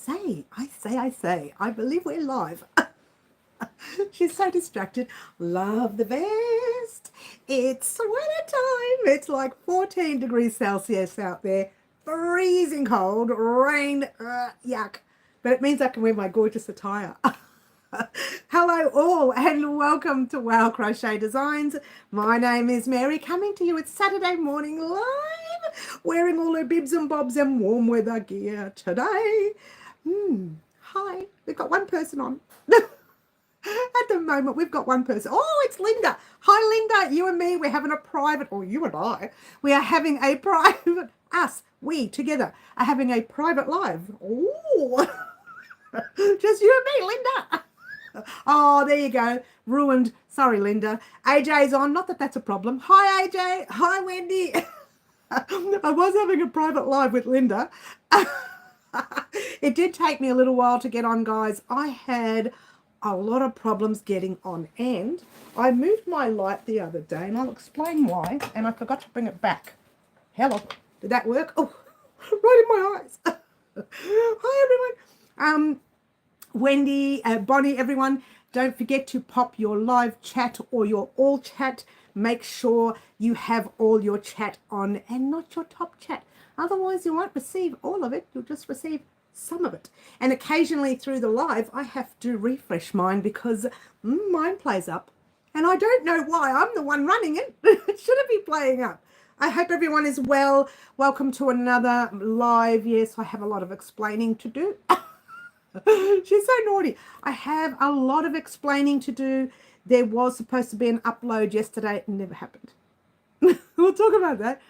I believe we're live. She's so distracted. Love the vest. It's sweater time. It's like 14 degrees Celsius out there. Freezing cold. Rain. Yuck. But it means I can wear my gorgeous attire. Hello all and welcome to Wow Crochet Designs. My name is Mary, coming to you at Saturday morning live, wearing all her bibs and bobs and warm weather gear today. Hi, we've got one person on. At the moment, we've got one person. Oh, it's Linda. Hi, Linda. You and me, we're having a private, or you and I, we are having a private, we together are having a private live. Oh, just you and me, Linda. Oh, there you go. Ruined. Sorry, Linda. AJ's on. Not that that's a problem. Hi, AJ. Hi, Wendy. I was having a private live with Linda. It did take me a little while to get on, guys. I had a lot of problems getting on, and I moved my light the other day, and I'll explain why, and I forgot to bring it back. Hello. Did that work? Oh, right in my eyes. Hi, everyone. Wendy, Bonnie, everyone, don't forget to pop your live chat or your all chat. Make sure you have all your chat on and not your top chat. Otherwise, you won't receive all of it. You'll just receive some of it. And occasionally through the live, I have to refresh mine because mine plays up. And I don't know why. I'm the one running it. It shouldn't be playing up. I hope everyone is well. Welcome to another live. Yes, I have a lot of explaining to do. She's so naughty. I have a lot of explaining to do. There was supposed to be an upload yesterday. It never happened. We'll talk about that.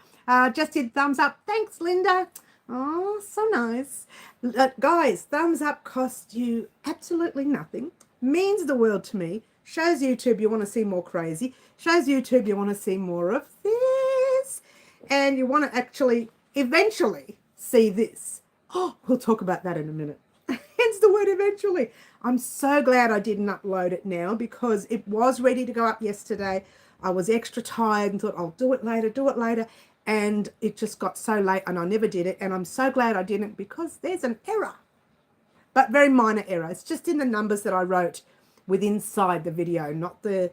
Just did thumbs up. Thanks, Linda. Oh, so nice. Guys, thumbs up costs you absolutely nothing. Means the world to me. Shows YouTube you want to see more crazy. Shows YouTube you want to see more of this. And you want to actually eventually see this. Oh, we'll talk about that in a minute. Hence the word eventually. I'm so glad I didn't upload it now because it was ready to go up yesterday. I was extra tired and thought, I'll do it later. And it just got so late and I never did it. And I'm so glad I didn't because there's an error. But very minor error. It's just in the numbers that I wrote inside the video, not the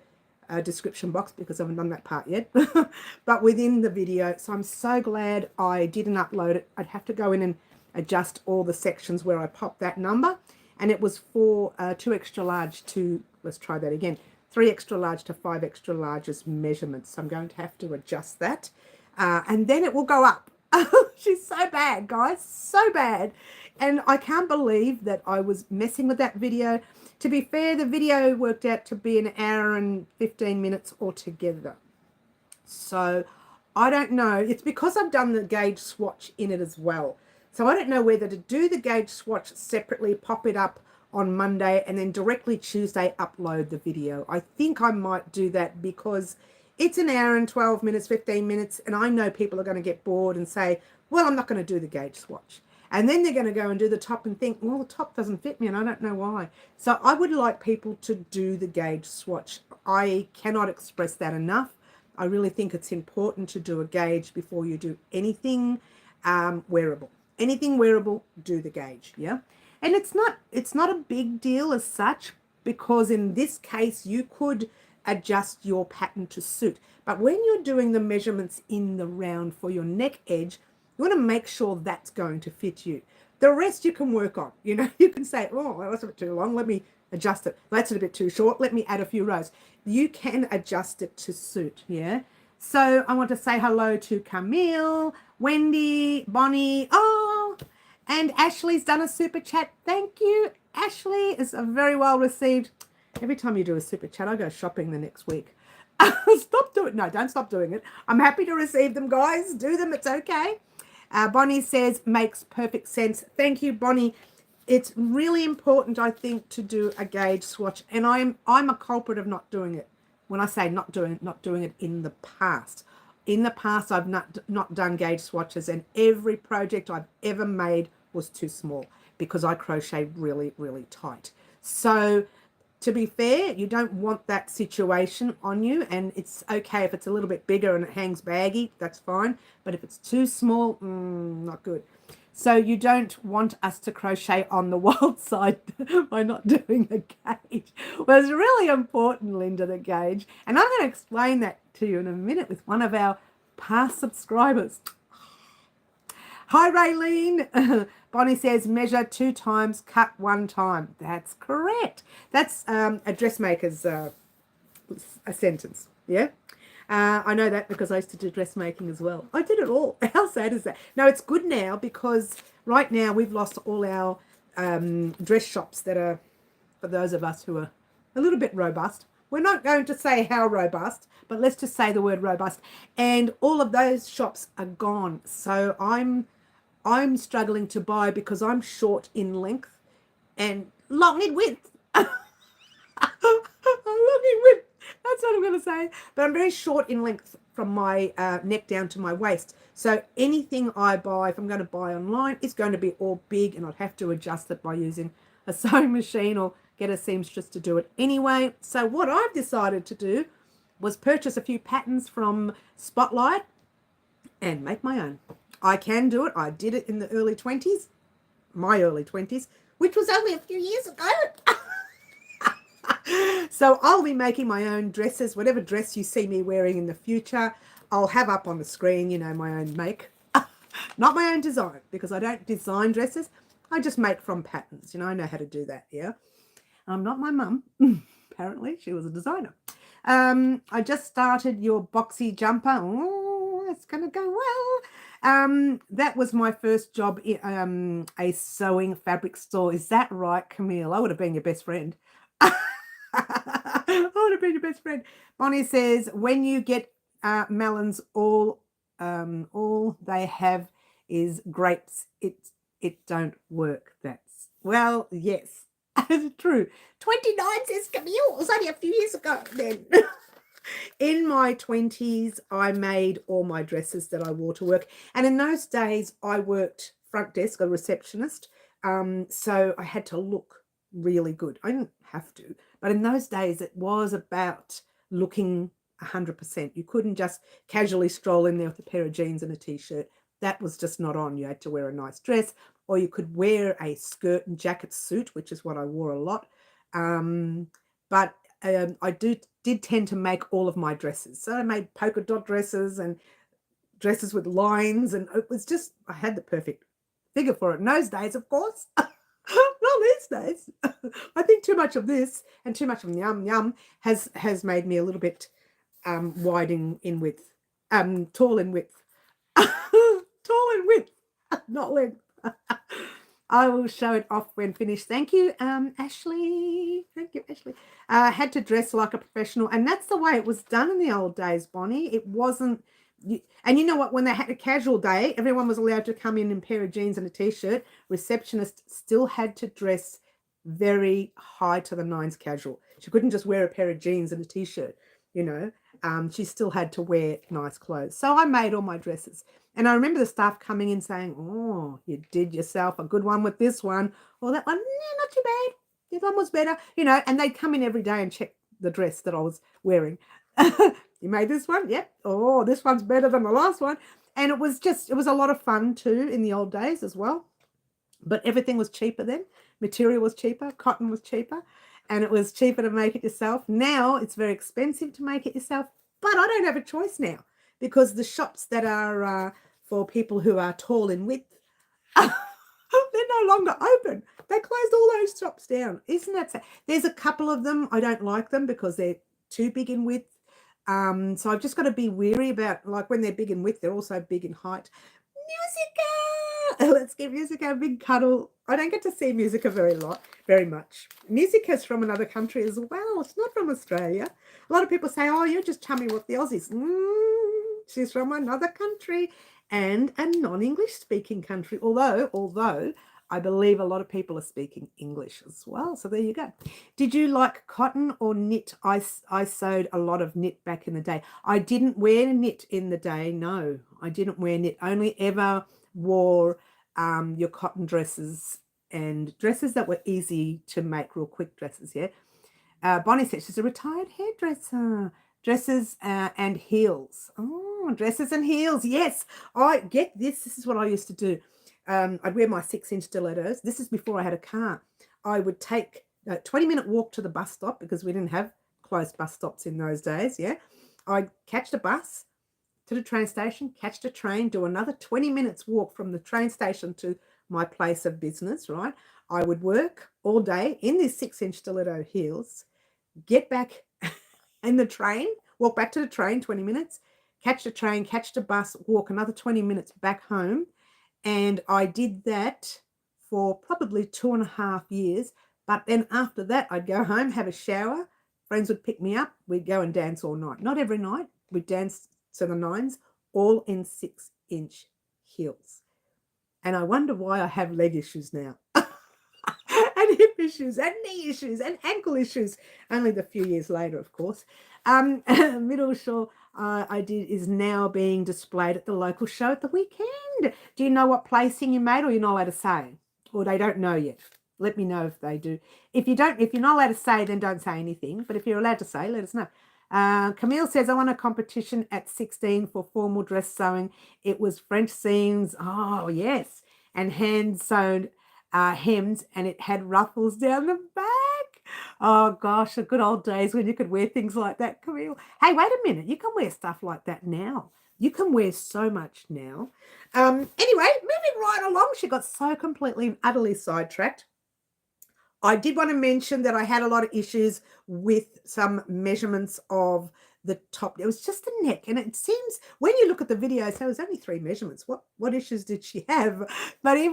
description box because I haven't done that part yet. But within the video. So I'm so glad I didn't upload it. I'd have to go in and adjust all the sections where I popped that number, and it was for 2 extra large to, let's try that again, 3 extra large to 5 extra larges measurements. So I'm going to have to adjust that, and then it will go up. She's so bad, guys, so bad. And I can't believe that I was messing with that video. To be fair, the video worked out to be an hour and 15 minutes altogether. So I don't know. It's because I've done the gauge swatch in it as well. So I don't know whether to do the gauge swatch separately, pop it up on Monday, and then directly Tuesday upload the video. I think I might do that because it's an hour and 12 minutes, 15 minutes, and I know people are going to get bored and say, well, I'm not going to do the gauge swatch. And then they're going to go and do the top and think, well, the top doesn't fit me, and I don't know why. So I would like people to do the gauge swatch. I cannot express that enough. I really think it's important to do a gauge before you do anything wearable. Anything wearable, do the gauge, yeah? And it's not a big deal as such because in this case, you could adjust your pattern to suit. But when you're doing the measurements in the round for your neck edge, you want to make sure that's going to fit you. The rest you can work on. You know, you can say, oh, that's a bit too long. Let me adjust it. That's a bit too short. Let me add a few rows. You can adjust it to suit, yeah? So I want to say hello to Camille, Wendy, Bonnie, and Ashley's done a super chat. Thank you, Ashley. It's a very well received. Every time you do a super chat, I go shopping the next week. Stop doing it. No, don't stop doing it. I'm happy to receive them, guys. Do them. It's okay. Bonnie says, makes perfect sense. Thank you, Bonnie. It's really important, I think, to do a gauge swatch. And I'm a culprit of not doing it. When I say not doing it in the past. In the past, I've not done gauge swatches, and every project I've ever made was too small because I crochet really, really tight. So to be fair, you don't want that situation on you, and it's okay if it's a little bit bigger and it hangs baggy, that's fine. But if it's too small, not good. So you don't want us to crochet on the wild side by not doing the gauge. Well, it's really important, Linda, the gauge. And I'm going to explain that to you in a minute with one of our past subscribers. Hi, Raylene. Bonnie says measure 2 times, cut 1 time. That's correct. That's a dressmaker's a sentence. Yeah. I know that because I used to do dressmaking as well. I did it all. How sad is that? No, it's good now because right now we've lost all our dress shops that are, for those of us who are a little bit robust. We're not going to say how robust, but let's just say the word robust. And all of those shops are gone. So I'm struggling to buy because I'm short in length and long in width. I'm long in width. That's what I'm going to say. But I'm very short in length from my neck down to my waist. So anything I buy, if I'm going to buy online, it's going to be all big, and I'd have to adjust it by using a sewing machine or get a seamstress to do it anyway. So what I've decided to do was purchase a few patterns from Spotlight and make my own. I can do it. I did it in the early 20s, my early 20s, which was only a few years ago. So I'll be making my own dresses. Whatever dress you see me wearing in the future, I'll have up on the screen, you know, my own make. Not my own design, because I don't design dresses. I just make from patterns. You know, I know how to do that, yeah. I'm not my mum. Apparently, she was a designer. I just started your boxy jumper. Oh, it's going to go well. That was my first job in a sewing fabric store. Is that right, Camille? I would have been your best friend. I would have been your best friend. Bonnie says, when you get melons, all they have is grapes. It don't work. That's, well, yes, it's true. 29 says Camille. It was only a few years ago then. In my 20s, I made all my dresses that I wore to work. And in those days, I worked front desk, a receptionist. So I had to look really good. I didn't have to. But in those days, it was about looking 100%. You couldn't just casually stroll in there with a pair of jeans and a T-shirt. That was just not on. You had to wear a nice dress, or you could wear a skirt and jacket suit, which is what I wore a lot. But I did tend to make all of my dresses. So I made polka dot dresses and dresses with lines, and it was just, I had the perfect figure for it. In those days, of course. Not these days. I think too much of this and too much of yum has made me a little bit wide in width, tall in width. Tall in width, not length. I will show it off when finished. Thank you, Ashley. Thank you, Ashley. Had to dress like a professional, and that's the way it was done in the old days, Bonnie. It wasn't, and you know what? When they had a casual day, everyone was allowed to come in a pair of jeans and a T-shirt. Receptionist still had to dress very high to the nines casual. She couldn't just wear a pair of jeans and a T-shirt, you know. She still had to wear nice clothes. So I made all my dresses. And I remember the staff coming in saying, oh, you did yourself a good one with this one. Or that one, not too bad. This one was better. You know, and they'd come in every day and check the dress that I was wearing. You made this one? Yep. Oh, this one's better than the last one. And it was a lot of fun too in the old days as well. But everything was cheaper then. Material was cheaper. Cotton was cheaper. And it was cheaper to make it yourself. Now it's very expensive to make it yourself. But I don't have a choice now, because the shops that are for people who are tall in width, they're no longer open. They closed all those shops down. Isn't that sad? There's a couple of them. I don't like them because they're too big in width. So I've just got to be weary about, like, when they're big in width, they're also big in height. Musica! Let's give Musica a big cuddle. I don't get to see Musica very much. Musica's from another country as well. It's not from Australia. A lot of people say, oh, you're just chummy with the Aussies. She's from another country and a non-English speaking country. Although I believe a lot of people are speaking English as well. So there you go. Did you like cotton or knit? I sewed a lot of knit back in the day. I didn't wear knit in the day. No, I didn't wear knit. Only ever wore your cotton dresses and dresses that were easy to make, real quick dresses, yeah. Bonnie says she's a retired hairdresser. Dresses and heels. Oh, dresses and heels. Yes, I get this. This is what I used to do. I'd wear my 6-inch stilettos. This is before I had a car. I would take a 20-minute walk to the bus stop because we didn't have close bus stops in those days, yeah. I'd catch the bus to the train station, catch the train, do another 20 minutes walk from the train station to my place of business, right? I would work all day in these 6-inch stiletto heels, get back in the train, walk back to the train 20 minutes, catch the train, catch the bus, walk another 20 minutes back home. And I did that for probably 2.5 years. But then after that, I'd go home, have a shower. Friends would pick me up. We'd go and dance all night. Not every night. We'd dance to the nines, all in 6-inch heels. And I wonder why I have leg issues now. And hip issues and knee issues and ankle issues. Only the few years later, of course. Middle shawl I did is now being displayed at the local show at the weekend. Do you know what placing you made, or you're not allowed to say? Or they don't know yet? Let me know if they do. If you're not allowed to say, then don't say anything. But if you're allowed to say, let us know. Camille says, I won a competition at 16 for formal dress sewing. It was French seams. Oh, yes. And hand sewn hems, and it had ruffles down the back. Oh, gosh, the good old days when you could wear things like that, Camille. Hey, wait a minute. You can wear stuff like that now. You can wear so much now. Anyway, moving right along. She got so completely and utterly sidetracked. I did want to mention that I had a lot of issues with some measurements of the top. It was just the neck, and it seems when you look at the video, so it was only 3 measurements. What issues did she have? But it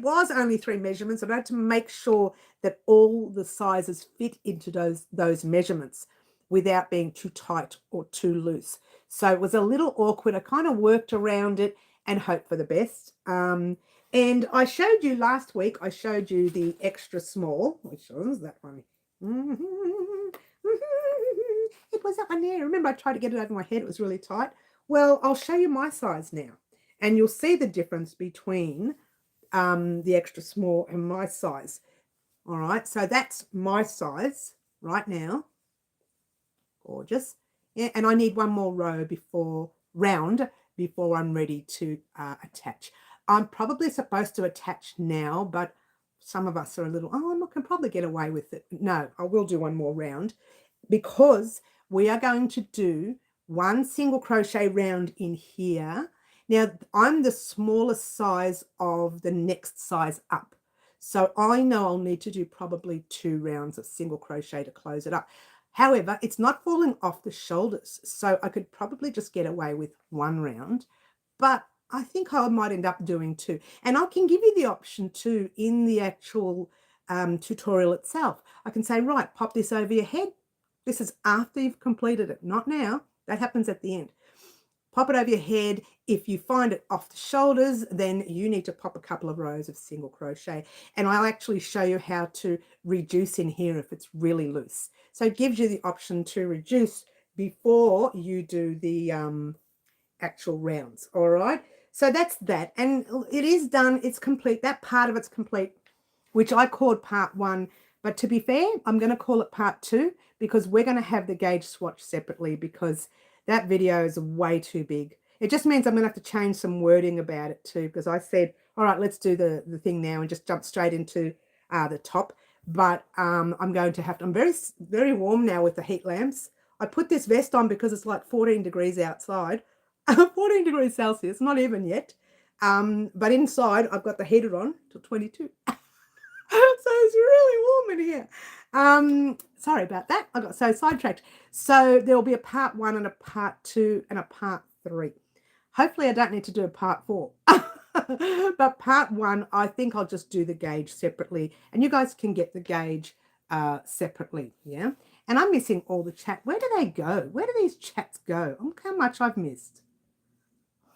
was only 3 measurements, and I had to make sure that all the sizes fit into those measurements without being too tight or too loose. So it was a little awkward. I kind of worked around it and hoped for the best. And I showed you last week, I showed you the extra small, which was that one. It was that one there. Remember, I tried to get it over my head. It was really tight. Well, I'll show you my size now. And you'll see the difference between the extra small and my size. All right, so that's my size right now. Gorgeous. Yeah, and I need one more round before I'm ready to attach. I'm probably supposed to attach now, but some of us are a little, I can probably get away with it. No, I will do one more round because we are going to do one single crochet round in here. Now, I'm the smallest size of the next size up. So I know I'll need to do probably 2 rounds of single crochet to close it up. However, it's not falling off the shoulders, so I could probably just get away with 1 round, but I think I might end up doing 2. And I can give you the option too in the actual tutorial itself. I can say, right, pop this over your head. This is after you've completed it, not now. That happens at the end. Pop it over your head. If you find it off the shoulders, then you need to pop a couple of rows of single crochet. And I'll actually show you how to reduce in here if it's really loose. So it gives you the option to reduce before you do the actual rounds. All right. So that's that. And it is done. It's complete. That part of it's complete, which I called part 1. But to be fair, I'm going to call it part 2 because we're going to have the gauge swatch separately because that video is way too big. It just means I'm going to have to change some wording about it too because I said, all right, let's do the thing now and just jump straight into the top. But I'm going to have to, I'm very, very warm now with the heat lamps. I put this vest on because it's like 14 degrees outside. 14 degrees Celsius, not even yet. But inside, I've got the heater on till 22. So it's really warm in here. Sorry about that. I got so sidetracked. So there will be a part 1 and a part 2 and a part 3. Hopefully I don't need to do a part 4. But part 1, I think I'll just do the gauge separately. And you guys can get the gauge separately, yeah? And I'm missing all the chat. Where do they go? Where do these chats go? Look how much I've missed.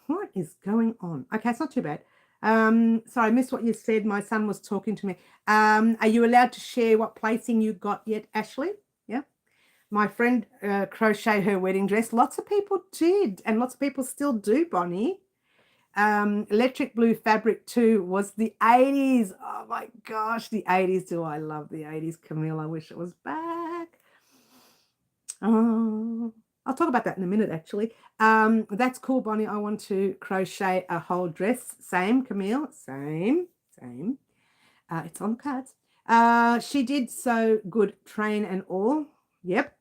What is going on? Okay, it's not too bad. Sorry, I missed what you said. My son was talking to me. Are you allowed to share what placing you got yet, Ashley? Yeah. My friend crocheted her wedding dress. Lots of people did, and lots of people still do, Bonnie. Electric blue fabric too was the 80s. Oh my gosh, the 80s. Do I love the 80s, Camille? I wish it was back. Oh, I'll talk about that in a minute, actually. That's cool, Bonnie. I want to crochet a whole dress. Same, Camille. Same. It's on cards. She did so good, train and all. Yep.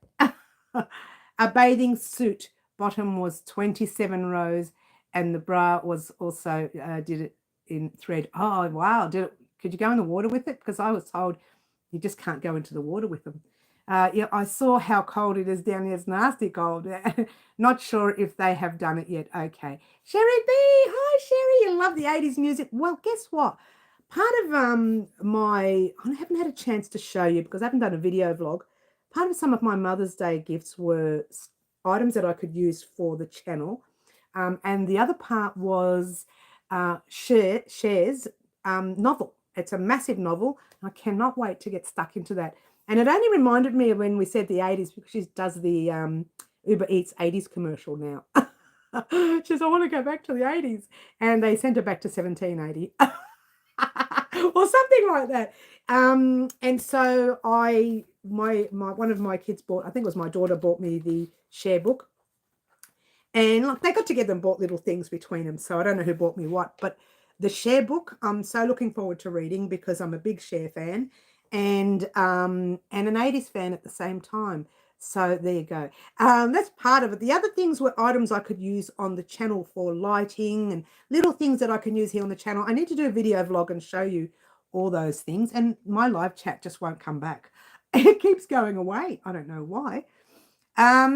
A bathing suit. Bottom was 27 rows, and the bra was also did it in thread. Oh, wow. Could you go in the water with it? Because I was told you just can't go into the water with them. Yeah, I saw how cold it is down here. It's nasty cold. Not sure if they have done it yet. Okay. Sherry B. Hi, Sherry. You love the 80s music. Well, guess what? Part of I haven't had a chance to show you because I haven't done a video vlog. Part of some of my Mother's Day gifts were items that I could use for the channel. And the other part was Cher's novel. It's a massive novel. I cannot wait to get stuck into that. And it only reminded me of when we said the 80s because she does the Uber Eats 80s commercial now. She says, I want to go back to the 80s. And they sent her back to 1780 or something like that. And so one of my kids bought, I think it was my daughter, bought me the Cher book. And like they got together and bought little things between them. So I don't know who bought me what, but the Cher book, I'm so looking forward to reading because I'm a big Cher fan and an 80s fan at the same time. So there you go. That's part of it. The other things were items I could use on the channel for lighting and little things that I can use here on the channel. I need to do a video vlog and show you all those things. And my live chat just won't come back. It keeps going away. I don't know why. Hi,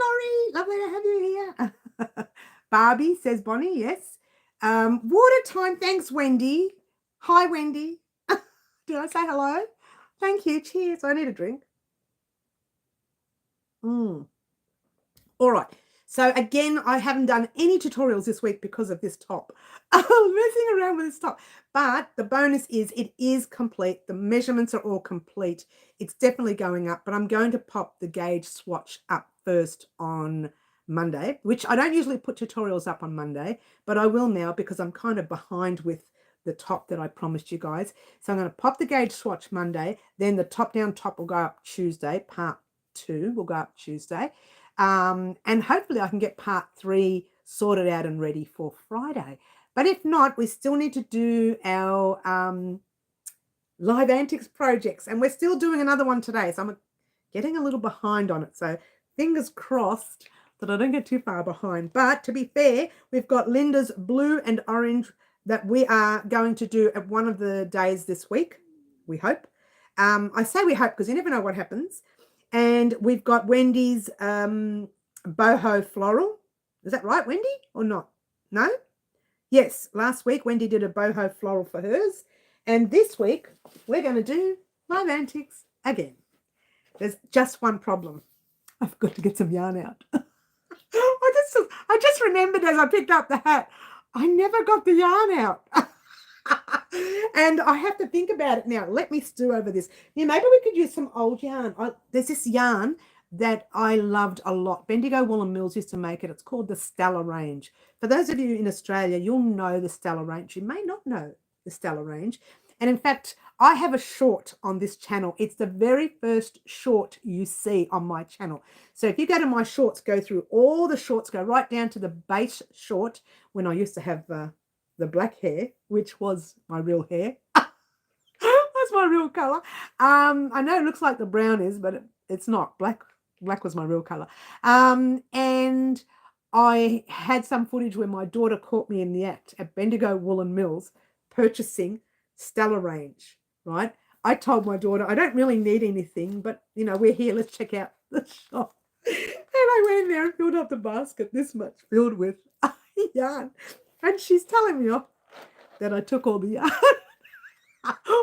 Laurie. Lovely to have you here. Barbie, says Bonnie. Yes. Water time. Thanks, Wendy. Hi, Wendy. Did I say hello? Thank you. Cheers. I need a drink. All right. So again, I haven't done any tutorials this week because of this top. I'm messing around with this top. But the bonus is it is complete. The measurements are all complete. It's definitely going up, but I'm going to pop the gauge swatch up first on Monday, which I don't usually put tutorials up on Monday, but I will now because I'm kind of behind with the top that I promised you guys. So I'm going to pop the gauge swatch Monday. Then the top down top will go up Tuesday. Part 2 will go up Tuesday. And hopefully I can get part 3 sorted out and ready for Friday. But if not, we still need to do our live antics projects. And we're still doing another one today. So I'm getting a little behind on it. So fingers crossed that I don't get too far behind. But to be fair, we've got Linda's blue and orange that we are going to do at one of the days this week. We hope. I say we hope because you never know what happens. And we've got Wendy's boho floral. Is that right, Wendy, or not? No? Yes, last week Wendy did a boho floral for hers. And this week we're going to do live antics again. There's just one problem. I've got to get some yarn out. I just remembered as I picked up the hat, I never got the yarn out. And I have to think about it now. Let me stew over this. Yeah, maybe we could use some old yarn. There's this yarn that I loved a lot. Bendigo Wool and Mills used to make it. It's called the Stella range. For those of you in Australia, you'll know the Stella range. You may not know the Stella range. And in fact, I have a short on this channel. It's the very first short you see on my channel. So if you go to my shorts, go through all the shorts, go right down to the base short when I used to have the black hair, which was my real hair. That's my real color. I know it looks like the brown is, but it's not. Black was my real color. And I had some footage where my daughter caught me in the act at Bendigo Wool and Mills purchasing Stella range, right? I told my daughter, I don't really need anything, but, you know, we're here. Let's check out the shop. And I went in there and filled up the basket this much filled with yarn. And she's telling me off that I took all the yarn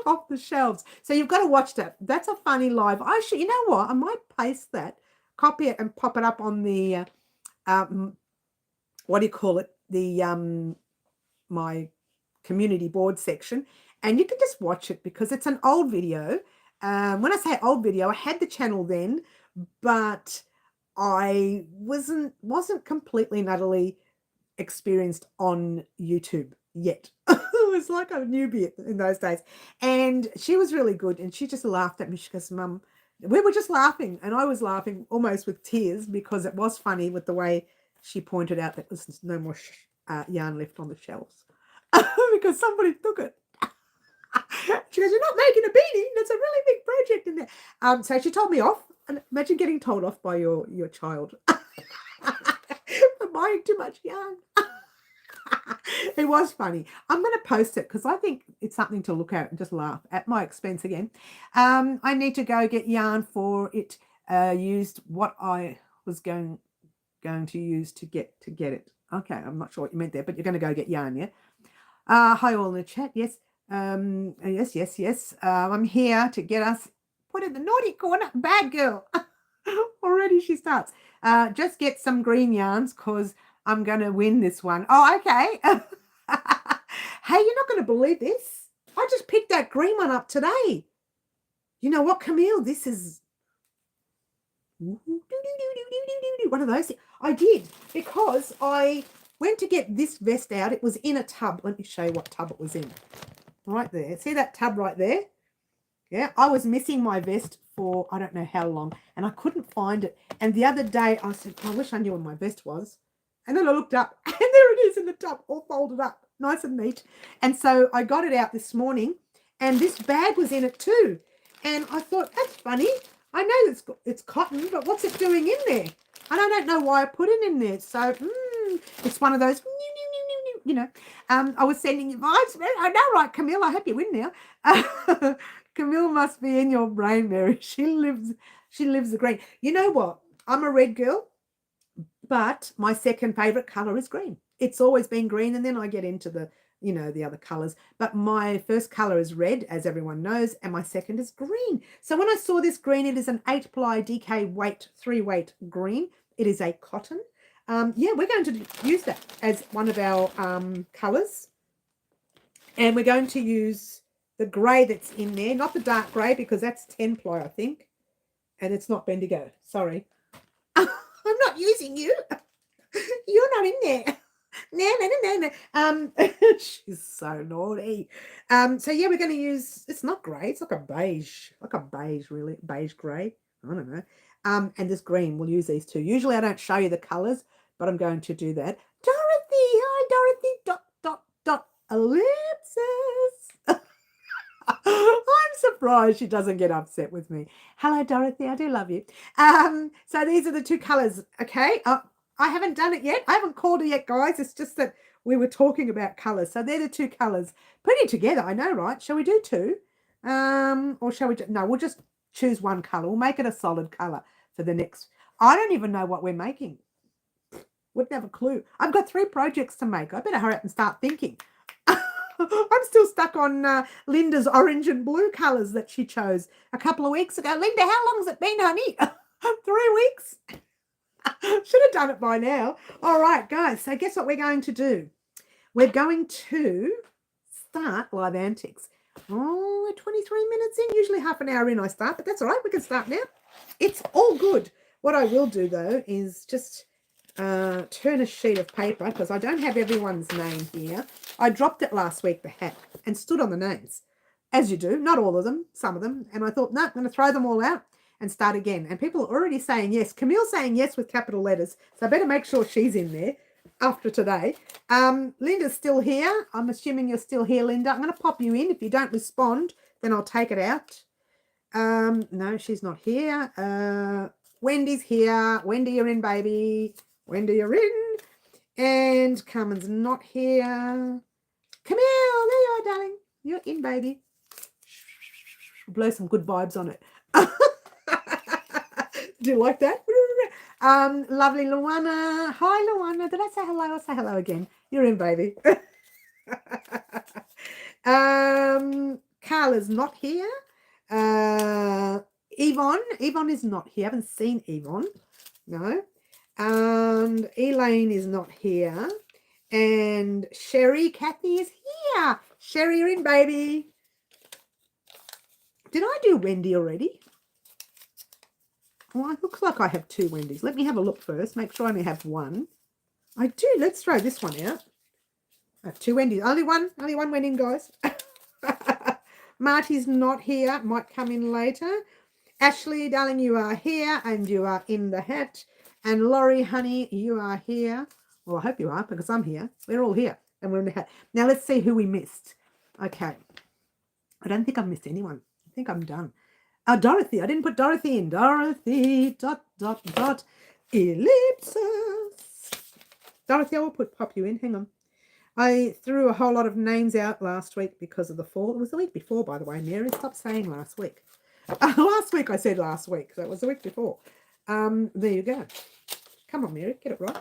off the shelves. So you've got to watch that. That's a funny live. You know what? I might paste that, copy it and pop it up on the, what do you call it? The, my community board section. And you can just watch it because it's an old video. When I say old video, I had the channel then, but I wasn't completely and utterly experienced on YouTube yet. It was like a newbie in those days. And she was really good. And she just laughed at me. She goes, Mum, We were just laughing, and I was laughing almost with tears because it was funny with the way she pointed out that there's no more yarn left on the shelves because somebody took it. She goes, "You're not making a beanie. That's a really big project in there." So she told me off. And imagine getting told off by your child for buying too much yarn. It was funny. I'm going to post it because I think it's something to look at and just laugh at my expense again. I need to go get yarn for it. Used what I was going to use to get it. Okay, I'm not sure what you meant there, but you're going to go get yarn, yeah? Hi all in the chat. Yes. Yes. I'm here to get us put in the naughty corner. Bad girl. Already she starts. Just get some green yarns because I'm going to win this one. Oh, okay. Hey, you're not going to believe this. I just picked that green one up today. You know what, Camille? This is one of those. I did because I went to get this vest out. It was in a tub. Let me show you what tub it was in. Right there. See that tub right there? Yeah, I was missing my vest for I don't know how long, and I couldn't find it. And the other day I said, I wish I knew where my vest was. And then I looked up, and there it is in the tub, all folded up, nice and neat. And so I got it out this morning, and this bag was in it too. And I thought, that's funny. I know it's cotton, but what's it doing in there? And I don't know why I put it in there. So it's one of those, you know. I was sending you vibes. I know, right, Camille? I hope you win now. Camille must be in your brain, Mary. She lives the green. You know what? I'm a red girl, but my second favorite color is green. It's always been green, and then I get into the, you know, the other colors. But my first color is red, as everyone knows, and my second is green. So when I saw this green, it is an 8-ply DK weight, 3-weight green. It is a cotton. Yeah, we're going to use that as one of our colors. And we're going to use the grey that's in there, not the dark grey, because that's 10-ply, I think. And it's not Bendigo. Sorry. I'm not using you. You're not in there. No. She's so naughty. So yeah, we're going to use, it's not grey, it's like a beige, really, beige grey. I don't know. And this green, we'll use these two. Usually I don't show you the colours, but I'm going to do that. Dorothy, hi Dorothy, ... ellipsis. I'm surprised she doesn't get upset with me. Hello, Dorothy. I do love you. So these are the two colours, okay? I haven't done it yet. I haven't called it yet, guys. It's just that we were talking about colours. So they're the two colours. Pretty together, I know, right? Shall we do two? Or shall we? No, we'll just choose one colour. We'll make it a solid colour for the next. I don't even know what we're making. Wouldn't have a clue. I've got 3 projects to make. I better hurry up and start thinking. I'm still stuck on Linda's orange and blue colours that she chose a couple of weeks ago. Linda, how long has it been, honey? 3 weeks? Should have done it by now. All right, guys. So guess what we're going to do? We're going to start Live Antics. Oh, we're 23 minutes in. Usually half an hour in I start, but that's all right. We can start now. It's all good. What I will do, though, is just turn a sheet of paper because I don't have everyone's name here. I dropped it last week, the hat, and stood on the names, as you do. Not all of them, some of them. And I thought, no, I'm going to throw them all out and start again. And people are already saying yes. Camille's saying yes with capital letters, so I better make sure she's in there after today. Linda's still here. I'm assuming you're still here, Linda. I'm going to pop you in. If you don't respond, then I'll take it out. No, she's not here. Wendy's here. Wendy, you're in, baby. Wendy, you're in. And Carmen's not here. Camille, there you are, darling. You're in, baby. Blow some good vibes on it. Do you like that? Lovely Luana. Hi, Luana. Did I say hello? I'll say hello again. You're in, baby. Carla's not here. Yvonne is not here. I haven't seen Yvonne. No. And Elaine is not here. And Kathy is here. Sherry, you're in, baby. Did I do Wendy already? Well, it looks like I have 2 Wendy's. Let me have a look first. Make sure I only have 1. I do. Let's throw this one out. I have 2 Wendy's. Only one went in, guys. Marty's not here. Might come in later. Ashley, darling, you are here and you are in the hat. And Laurie, honey, you are here. Well, I hope you are because I'm here. We're all here and we're in the hat. Now let's see who we missed. Okay. I don't think I've missed anyone. I think I'm done. Dorothy. I didn't put Dorothy in. Dorothy, ... ellipsis. Dorothy, I will pop you in. Hang on. I threw a whole lot of names out last week because of the fall. It was the week before, by the way, Mary. Stop saying last week. Last week I said last week. So it was the week before. There you go. Come on, Mary. Get it right.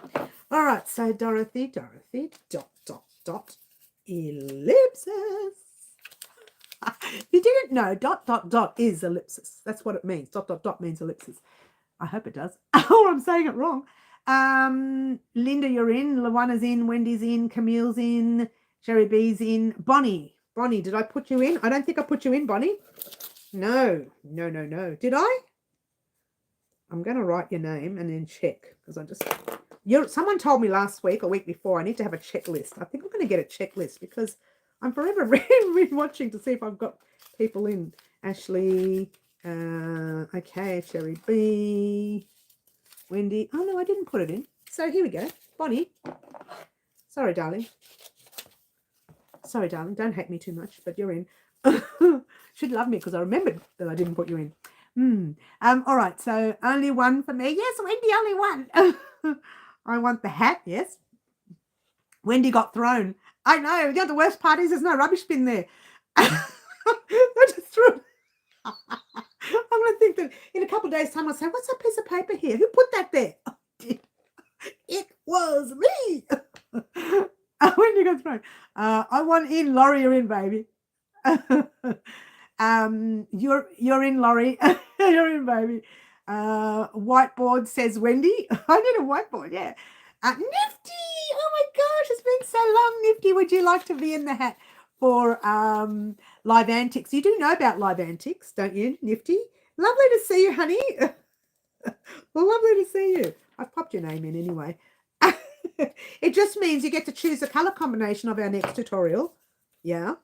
All right. So Dorothy, ... ellipsis. You didn't know ... is ellipsis. That's what it means. ... means ellipsis. I hope it does. Or I'm saying it wrong. Linda, you're in. Luana's in. Wendy's in. Camille's in. Sherry B's in. Bonnie, did I put you in? I don't think I put you in, Bonnie. No. Did I? I'm going to write your name and then check because someone told me last week or week before I need to have a checklist. I think I'm going to get a checklist because I'm forever watching to see if I've got people in. Ashley, okay, Sherry B, Wendy. Oh, no, I didn't put it in. So here we go. Bonnie. Sorry, darling. Don't hate me too much, but you're in. Should love me because I remembered that I didn't put you in. All right, so only one for me. Yes, Wendy, only one. I want the hat, yes. Wendy got thrown. I know. You know, the worst part is there's no rubbish bin there. I just threw it. I'm going to think that in a couple of days' time I'll say, what's that piece of paper here? Who put that there? It was me. Wendy got thrown. I want in. Laurie, you're in, baby. You're in, Laurie. You're in, baby. Whiteboard says Wendy. I need a whiteboard, yeah. Nifty, oh my gosh, it's been so long. Nifty, would you like to be in the hat for Live Antics? You do know about Live Antics, don't you, Nifty? Lovely to see you, honey. Lovely to see you. I've popped your name in anyway. It just means you get to choose the color combination of our next tutorial. Yeah.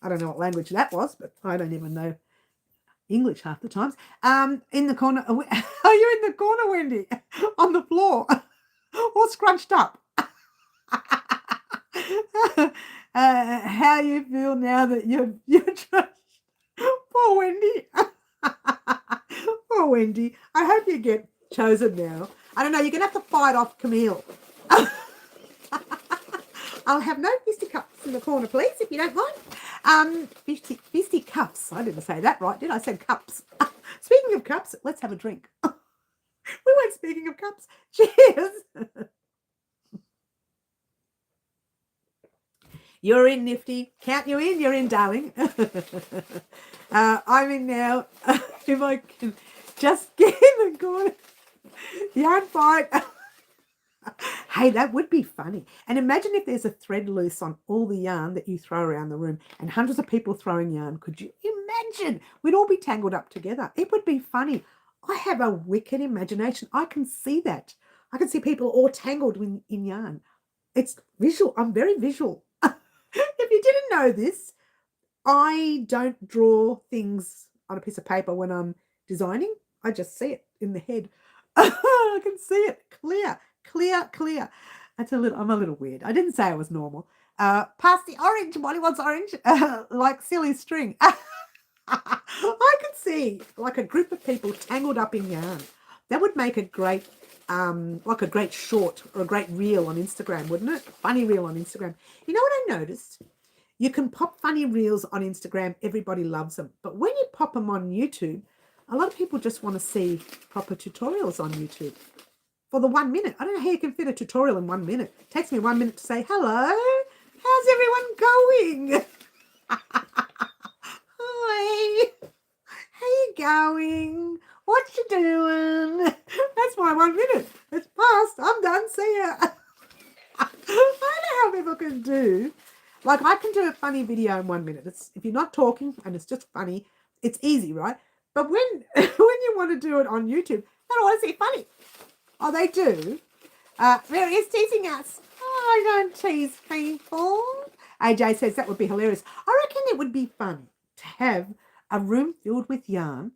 I don't know what language that was, but I don't even know English half the times. In the corner. Oh, you're in the corner, Wendy, on the floor, all scrunched up. How you feel now that you're just... Poor Wendy. Poor Wendy. I hope you get chosen now. I don't know. You're gonna have to fight off Camille. I'll have no fisticuffs in the corner, please, if you don't mind. Fisticuffs. I didn't say that right, did I? I said cups. Speaking of cups, let's have a drink. We weren't speaking of cups. Cheers. You're in, Nifty. Count you in. You're in, darling. I'm in now. If I can just get in the corner. Yarn fight. Hey, that would be funny. And imagine if there's a thread loose on all the yarn that you throw around the room and hundreds of people throwing yarn. Could you imagine? We'd all be tangled up together. It would be funny. I have a wicked imagination. I can see that. I can see people all tangled in yarn. It's visual. I'm very visual. If you didn't know this, I don't draw things on a piece of paper when I'm designing. I just see it in the head. I can see it clear. I'm a little weird. I didn't say I was normal. Pass the orange. Molly wants orange. Like silly string. I could see like a group of people tangled up in yarn. That would make a great, like a great short or a great reel on Instagram, wouldn't it? Funny reel on Instagram. You know what I noticed? You can pop funny reels on Instagram. Everybody loves them. But when you pop them on YouTube, a lot of people just want to see proper tutorials on YouTube. For the 1 minute. I don't know how you can fit a tutorial in 1 minute. It takes me 1 minute to say, hello, how's everyone going? Hi, how you going? What you doing? That's my 1 minute. It's past. I'm done. See ya. I don't know how people can do. Like, I can do a funny video in 1 minute. It's, if you're not talking and it's just funny, it's easy, right? But when you want to do it on YouTube, they don't want to see funny. Oh, they do. Mary is teasing us. Oh, I don't tease people. AJ says that would be hilarious. I reckon it would be fun to have a room filled with yarn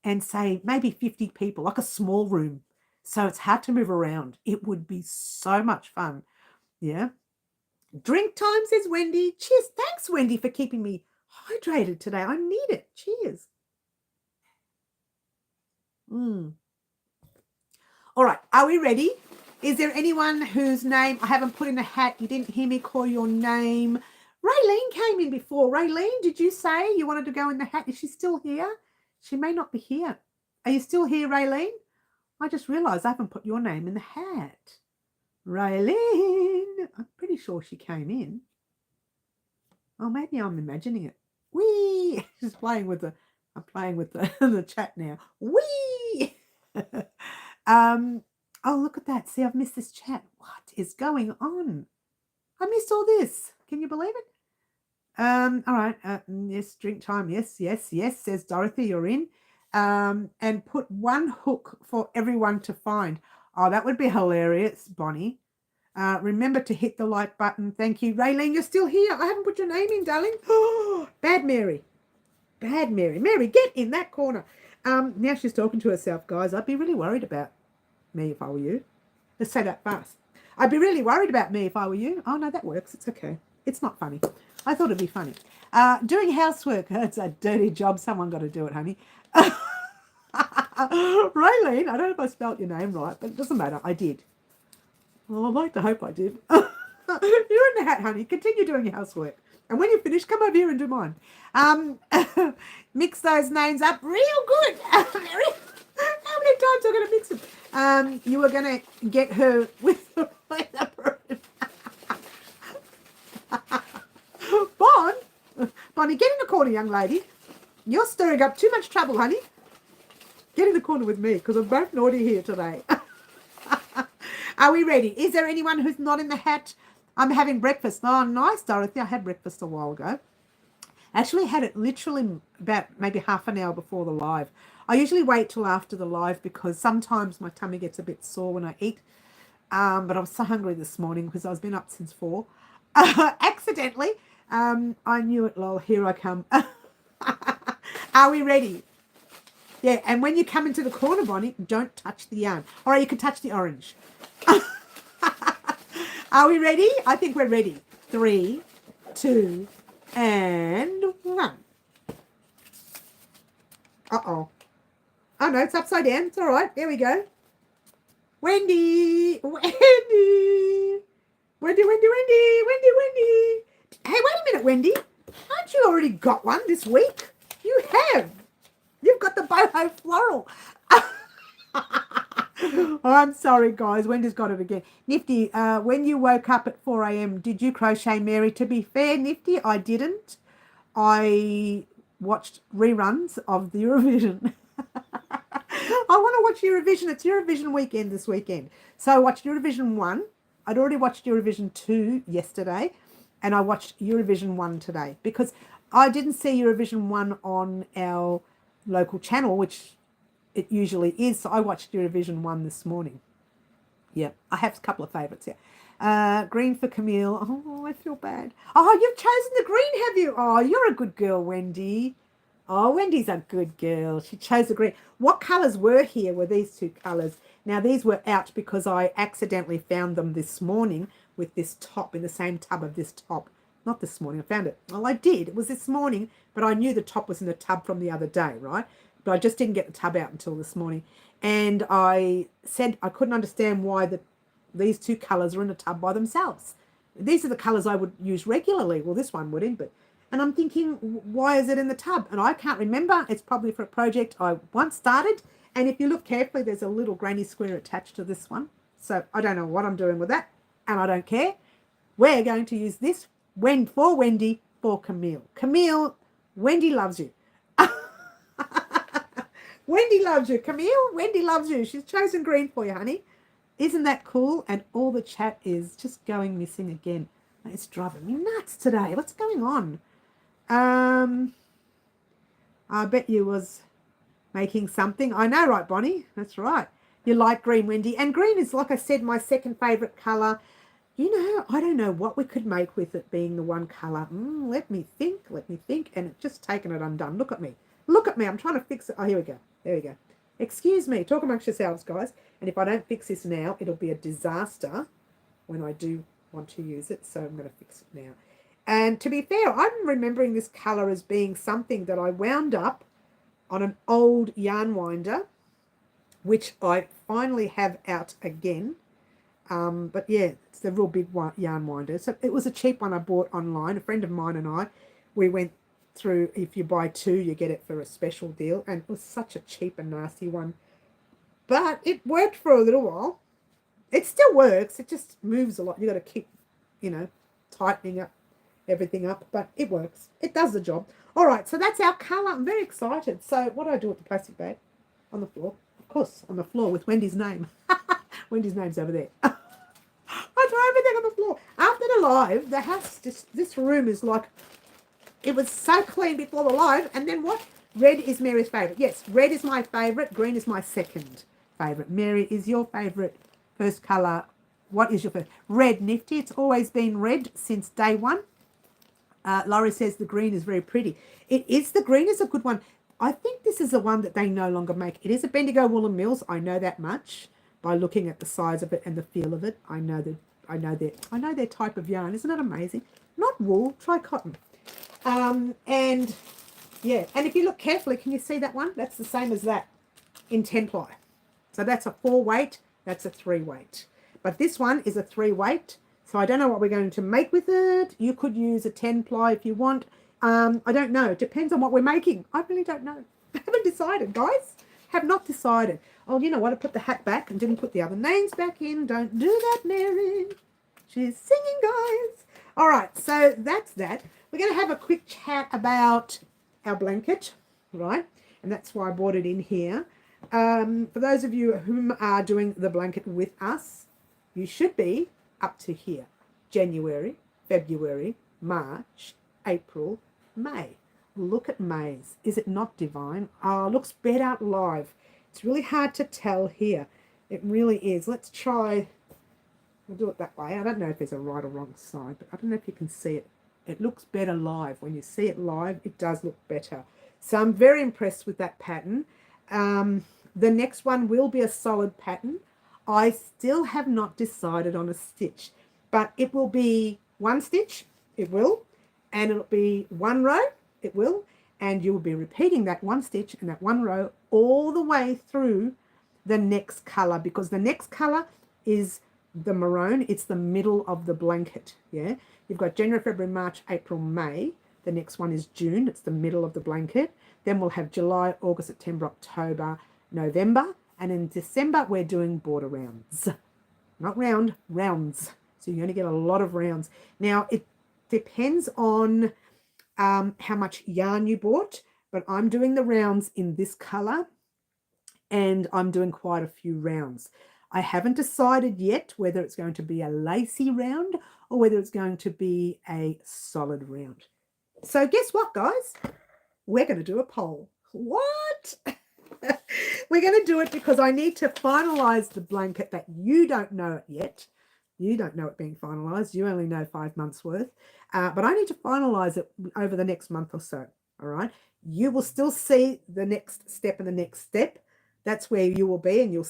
and say maybe 50 people, like a small room. So it's hard to move around. It would be so much fun. Yeah. Drink time, says Wendy. Cheers. Thanks, Wendy, for keeping me hydrated today. I need it. Cheers. All right. Are we ready? Is there anyone whose name I haven't put in the hat? You didn't hear me call your name. Raylene came in before. Raylene, did you say you wanted to go in the hat? Is she still here? She may not be here. Are you still here, Raylene? I just realised I haven't put your name in the hat. Raylene. I'm pretty sure she came in. Oh, maybe I'm imagining it. Wee! She's playing with I'm playing with the chat now. Wee! Oh, look at that. See, I've missed this chat. What is going on? I missed all this. Can you believe it? All right. Yes, drink time. Yes, says Dorothy, you're in. And put one hook for everyone to find. Oh, that would be hilarious, Bonnie. Remember to hit the like button. Thank you. Raylene, you're still here. I haven't put your name in, darling. Oh, bad Mary. Bad Mary. Mary, get in that corner. Now she's talking to herself, guys. I'd be really worried about me if I were you. Let's say that fast. I'd be really worried about me if I were you. Oh, no, that works. It's okay. It's not funny. I thought it'd be funny. Doing housework. It's a dirty job. Someone got to do it, honey. Raylene, I don't know if I spelt your name right, but it doesn't matter. I did. Well, I'd like to hope I did. You're in the hat, honey. Continue doing your housework. And when you finish, come over here and do mine. Mix those names up real good. How many times am I going to mix them? You were going to get her with the Bonnie, get in the corner, young lady. You're stirring up too much trouble, honey. Get in the corner with me because I'm both naughty here today. Are we ready? Is there anyone who's not in the hat? I'm having breakfast. Oh, nice, Dorothy. I had breakfast a while ago. I actually had it literally about maybe half an hour before the live. I usually wait till after the live because sometimes my tummy gets a bit sore when I eat. But I was so hungry this morning because I've been up since 4. Accidentally. I knew it, lol. Here I come. Are we ready? Yeah, and when you come into the corner, Bonnie, don't touch the yarn. All right, you can touch the orange. Are we ready? I think we're ready. 3, 2, and 1. Uh-oh. Oh, no, it's upside down. It's all right. There we go. Wendy. Wendy. Wendy. Hey, wait a minute, Wendy. Aren't you already got one this week? You have. You've got the boho floral. Oh, I'm sorry, guys. Wendy's got it again. Nifty, when you woke up at 4 a.m., did you crochet, Mary? To be fair, Nifty, I didn't. I watched reruns of the Eurovision. I want to watch Eurovision. It's Eurovision weekend this weekend. So I watched Eurovision 1. I'd already watched Eurovision 2 yesterday, and I watched Eurovision 1 today because I didn't see Eurovision 1 on our local channel, which it usually is. So I watched Eurovision 1 this morning. Yeah, I have a couple of favourites here. Green for Camille. Oh, I feel bad. Oh, you've chosen the green, have you? Oh, you're a good girl, Wendy. Oh, Wendy's a good girl. She chose the green. What colours were here were these 2 colours. Now, these were out because I accidentally found them this morning with this top in the same tub of this top. Not this morning. I found it. Well, I did. It was this morning, but I knew the top was in the tub from the other day, right? But I just didn't get the tub out until this morning. And I said I couldn't understand why these 2 colours are in the tub by themselves. These are the colours I would use regularly. Well, this one wouldn't, but... And I'm thinking, why is it in the tub? And I can't remember. It's probably for a project I once started. And if you look carefully, there's a little granny square attached to this one. So I don't know what I'm doing with that. And I don't care. We're going to use this for Wendy, for Camille. Camille, Wendy loves you. Wendy loves you. Camille, Wendy loves you. She's chosen green for you, honey. Isn't that cool? And all the chat is just going missing again. It's driving me nuts today. What's going on? I bet you was making something. I know, right, Bonnie? That's right. You like green, Wendy. And green is, like I said, my second favourite colour. You know, I don't know what we could make with it being the one colour. Let me think. And it's just taken it undone. Look at me. Look at me. I'm trying to fix it. Oh, here we go. There we go. Excuse me. Talk amongst yourselves, guys. And if I don't fix this now, it'll be a disaster when I do want to use it. So I'm going to fix it now. And to be fair, I'm remembering this colour as being something that I wound up on an old yarn winder, which I finally have out again. But yeah, it's a real big yarn winder. So it was a cheap one I bought online. A friend of mine and I, we went through, if you buy two, you get it for a special deal. And it was such a cheap and nasty one. But it worked for a little while. It still works. It just moves a lot. You got to keep, you know, tightening up everything up. But it works. It does the job. All right, so that's our colour. I'm very excited. So what do I do with the plastic bag? On the floor. Of course, on the floor with Wendy's name. Wendy's name's over there. I throw everything on the floor. After the live, the house, this room is like, it was so clean before the live. And then what? Red is Mary's favourite. Yes, red is my favourite. Green is my second favourite. Mary, is your favourite first colour? What is your first? Red, nifty. It's always been red since day one. Laurie says the green is very pretty. It is. The green is a good one. I think this is the one that they no longer make. It is a Bendigo Woolen Mills. I know that much by looking at the size of it and the feel of it. I know their type of yarn. Isn't that amazing? Not wool, try cotton. And yeah, and if you look carefully, can you see that one? That's the same as that in 10 ply. So that's a 4 weight, that's a 3 weight. But this one is a 3 weight. So I don't know what we're going to make with it. You could use a 10 ply if you want. I don't know. It depends on what we're making. I really don't know. I haven't decided, guys. Have not decided. Oh, you know what? I put the hat back and didn't put the other names back in. Don't do that, Mary. She's singing, guys. All right, so that's that. We're going to have a quick chat about our blanket, right? And that's why I brought it in here. For those of you whom are doing the blanket with us, you should be up to here. January, February, March, April, May. Look at May's. Is it not divine? Oh, it looks better live. It's really hard to tell here. It really is. Let's try. We'll do it that way. I don't know if there's a right or wrong side, but I don't know if you can see it. It looks better live. When you see it live, it does look better. So I'm very impressed with that pattern. The next one will be a solid pattern. I still have not decided on a stitch, but it will be one stitch. It will. And it'll be one row. It will. And you will be repeating that one stitch and that one row all the way through the next colour, because the next colour is the maroon. It's the middle of the blanket. Yeah. You've got January, February, March, April, May. The next one is June. It's the middle of the blanket. Then we'll have July, August, September, October, November. And in December, we're doing border rounds. Not round, rounds. So you're going to get a lot of rounds. Now, it depends on how much yarn you bought, but I'm doing the rounds in this colour, and I'm doing quite a few rounds. I haven't decided yet whether it's going to be a lacy round or whether it's going to be a solid round. So guess what, guys? We're going to do a poll. What? We're going to do it because I need to finalise the blanket that you don't know it yet. You don't know it being finalised. You only know 5 months worth. But I need to finalise it over the next month or so. All right. You will still see the next step and the next step. That's where you will be, and you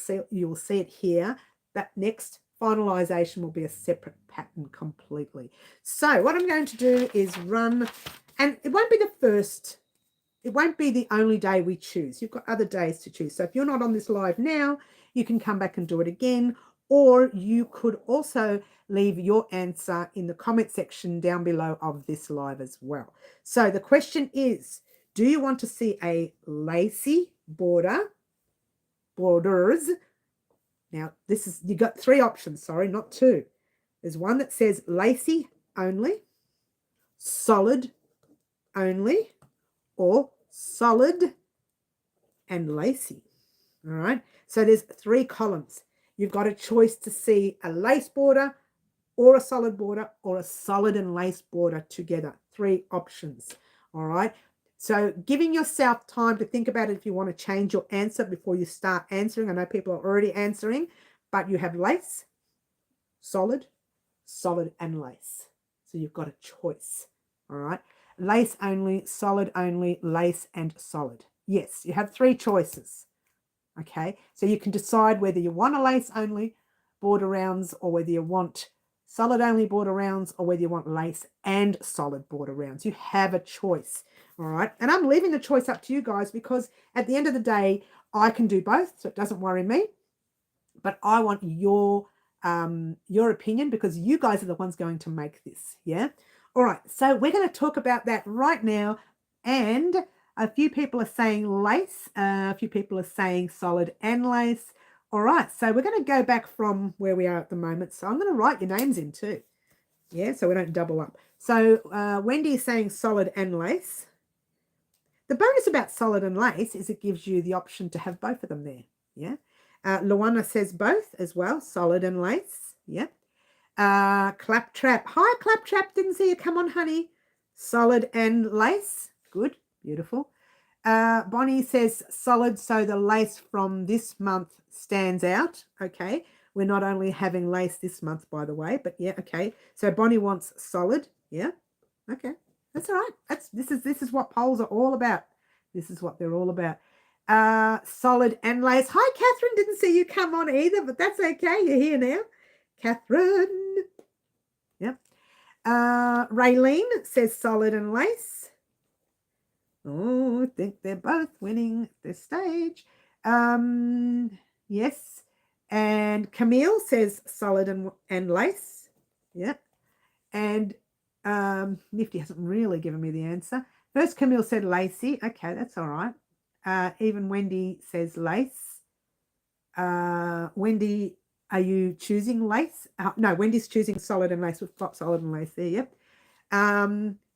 will see it here. That next finalisation will be a separate pattern completely. So what I'm going to do is run, and it won't be the first. It won't be the only day we choose. You've got other days to choose. So if you're not on this live now, you can come back and do it again. Or you could also leave your answer in the comment section down below of this live as well. So the question is, do you want to see a lacy borders? Now, you got 3 options, sorry, not 2. There's one that says lacy only, solid only, or solid and lacy. All right. So there's 3 columns. You've got a choice to see a lace border or a solid border or a solid and lace border together. 3 options. All right. So giving yourself time to think about it if you want to change your answer before you start answering. I know people are already answering, but you have lace, solid, solid and lace. So you've got a choice. All right. lace only, solid only, lace and solid. Yes, you have 3 choices. Okay, so you can decide whether you want a lace only border rounds or whether you want solid only border rounds or whether you want lace and solid border rounds. You have a choice. All right, and I'm leaving the choice up to you guys because at the end of the day, I can do both, so it doesn't worry me. But I want your opinion because you guys are the ones going to make this. Yeah. All right. So we're going to talk about that right now. And a few people are saying lace. A few people are saying solid and lace. All right. So we're going to go back from where we are at the moment. So I'm going to write your names in too. Yeah. So we don't double up. So Wendy is saying solid and lace. The bonus about solid and lace is it gives you the option to have both of them there. Yeah. Luana says both as well, solid and lace. Yep. Claptrap. Hi, Claptrap. Didn't see you. Come on, honey. Solid and lace. Good. Beautiful. Bonnie says solid, so the lace from this month stands out. Okay. We're not only having lace this month, by the way, but yeah, okay. So Bonnie wants solid. Yeah. Okay. That's all right. This is what polls are all about. This is what they're all about. Solid and lace. Hi, Catherine. Didn't see you come on either, but that's okay. You're here now. Catherine. Yep. Raylene says solid and lace. Oh, I think they're both winning this stage. Yes. And Camille says solid and lace. Yep. And Nifty hasn't really given me the answer. First, Camille said lacy. Okay, that's all right. Even Wendy says lace. Wendy, are you choosing lace? No, Wendy's choosing solid and lace. We've got solid and lace there, yep.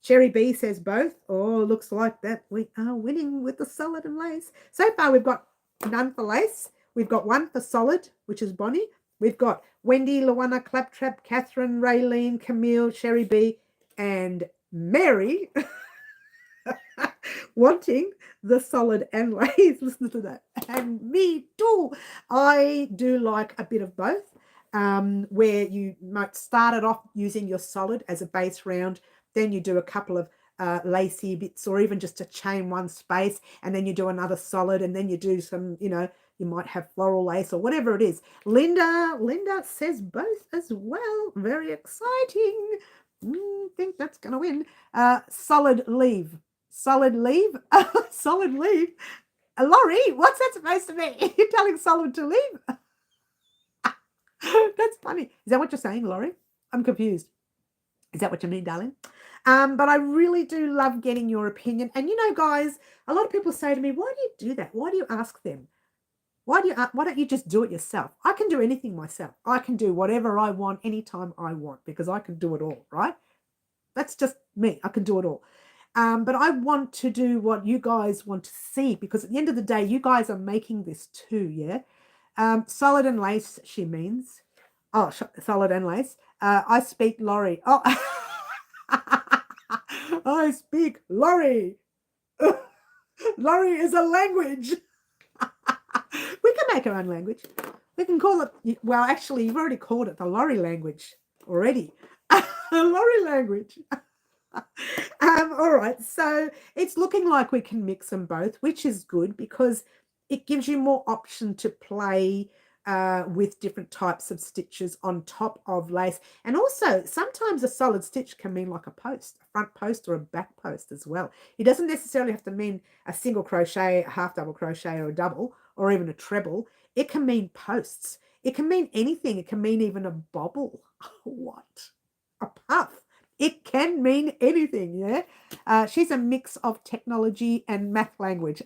Sherry B says both. Oh, looks like that we are winning with the solid and lace. So far, we've got none for lace. We've got one for solid, which is Bonnie. We've got Wendy, Luana, Claptrap, Catherine, Raylene, Camille, Sherry B, and Mary wanting the solid and lace. Listen to that. And me too. I do like a bit of both, where you might start it off using your solid as a base round, then you do a couple of lacy bits or even just to chain one space, and then you do another solid, and then you do some, you might have floral lace or whatever it is. Linda says both as well. Very exciting. Think that's going to win. Solid leave. Solid leave? Solid leave? Laurie, what's that supposed to mean? You're telling solid to leave? That's funny. Is that what you're saying, Laurie? I'm confused. Is that what you mean, darling? But I really do love getting your opinion. And guys, a lot of people say to me, why do you do that? Why do you ask them? Why don't you just do it yourself? I can do anything myself. I can do whatever I want anytime I want because I can do it all, right? That's just me. I can do it all. But I want to do what you guys want to see because at the end of the day, you guys are making this too, yeah? Solid and lace, she means. Oh, solid and lace. I speak Laurie. Oh, I speak Laurie. Laurie is a language. We can make our own language. We can call it, well, actually, you've already called it the Laurie language already. Laurie language. All right, so it's looking like we can mix them both, which is good because it gives you more option to play with different types of stitches on top of lace. And also, sometimes a solid stitch can mean like a post, a front post or a back post as well. It doesn't necessarily have to mean a single crochet, a half double crochet or a double or even a treble. It can mean posts. It can mean anything. It can mean even a bobble. What? A puff. It can mean anything, yeah? She's a mix of technology and math language.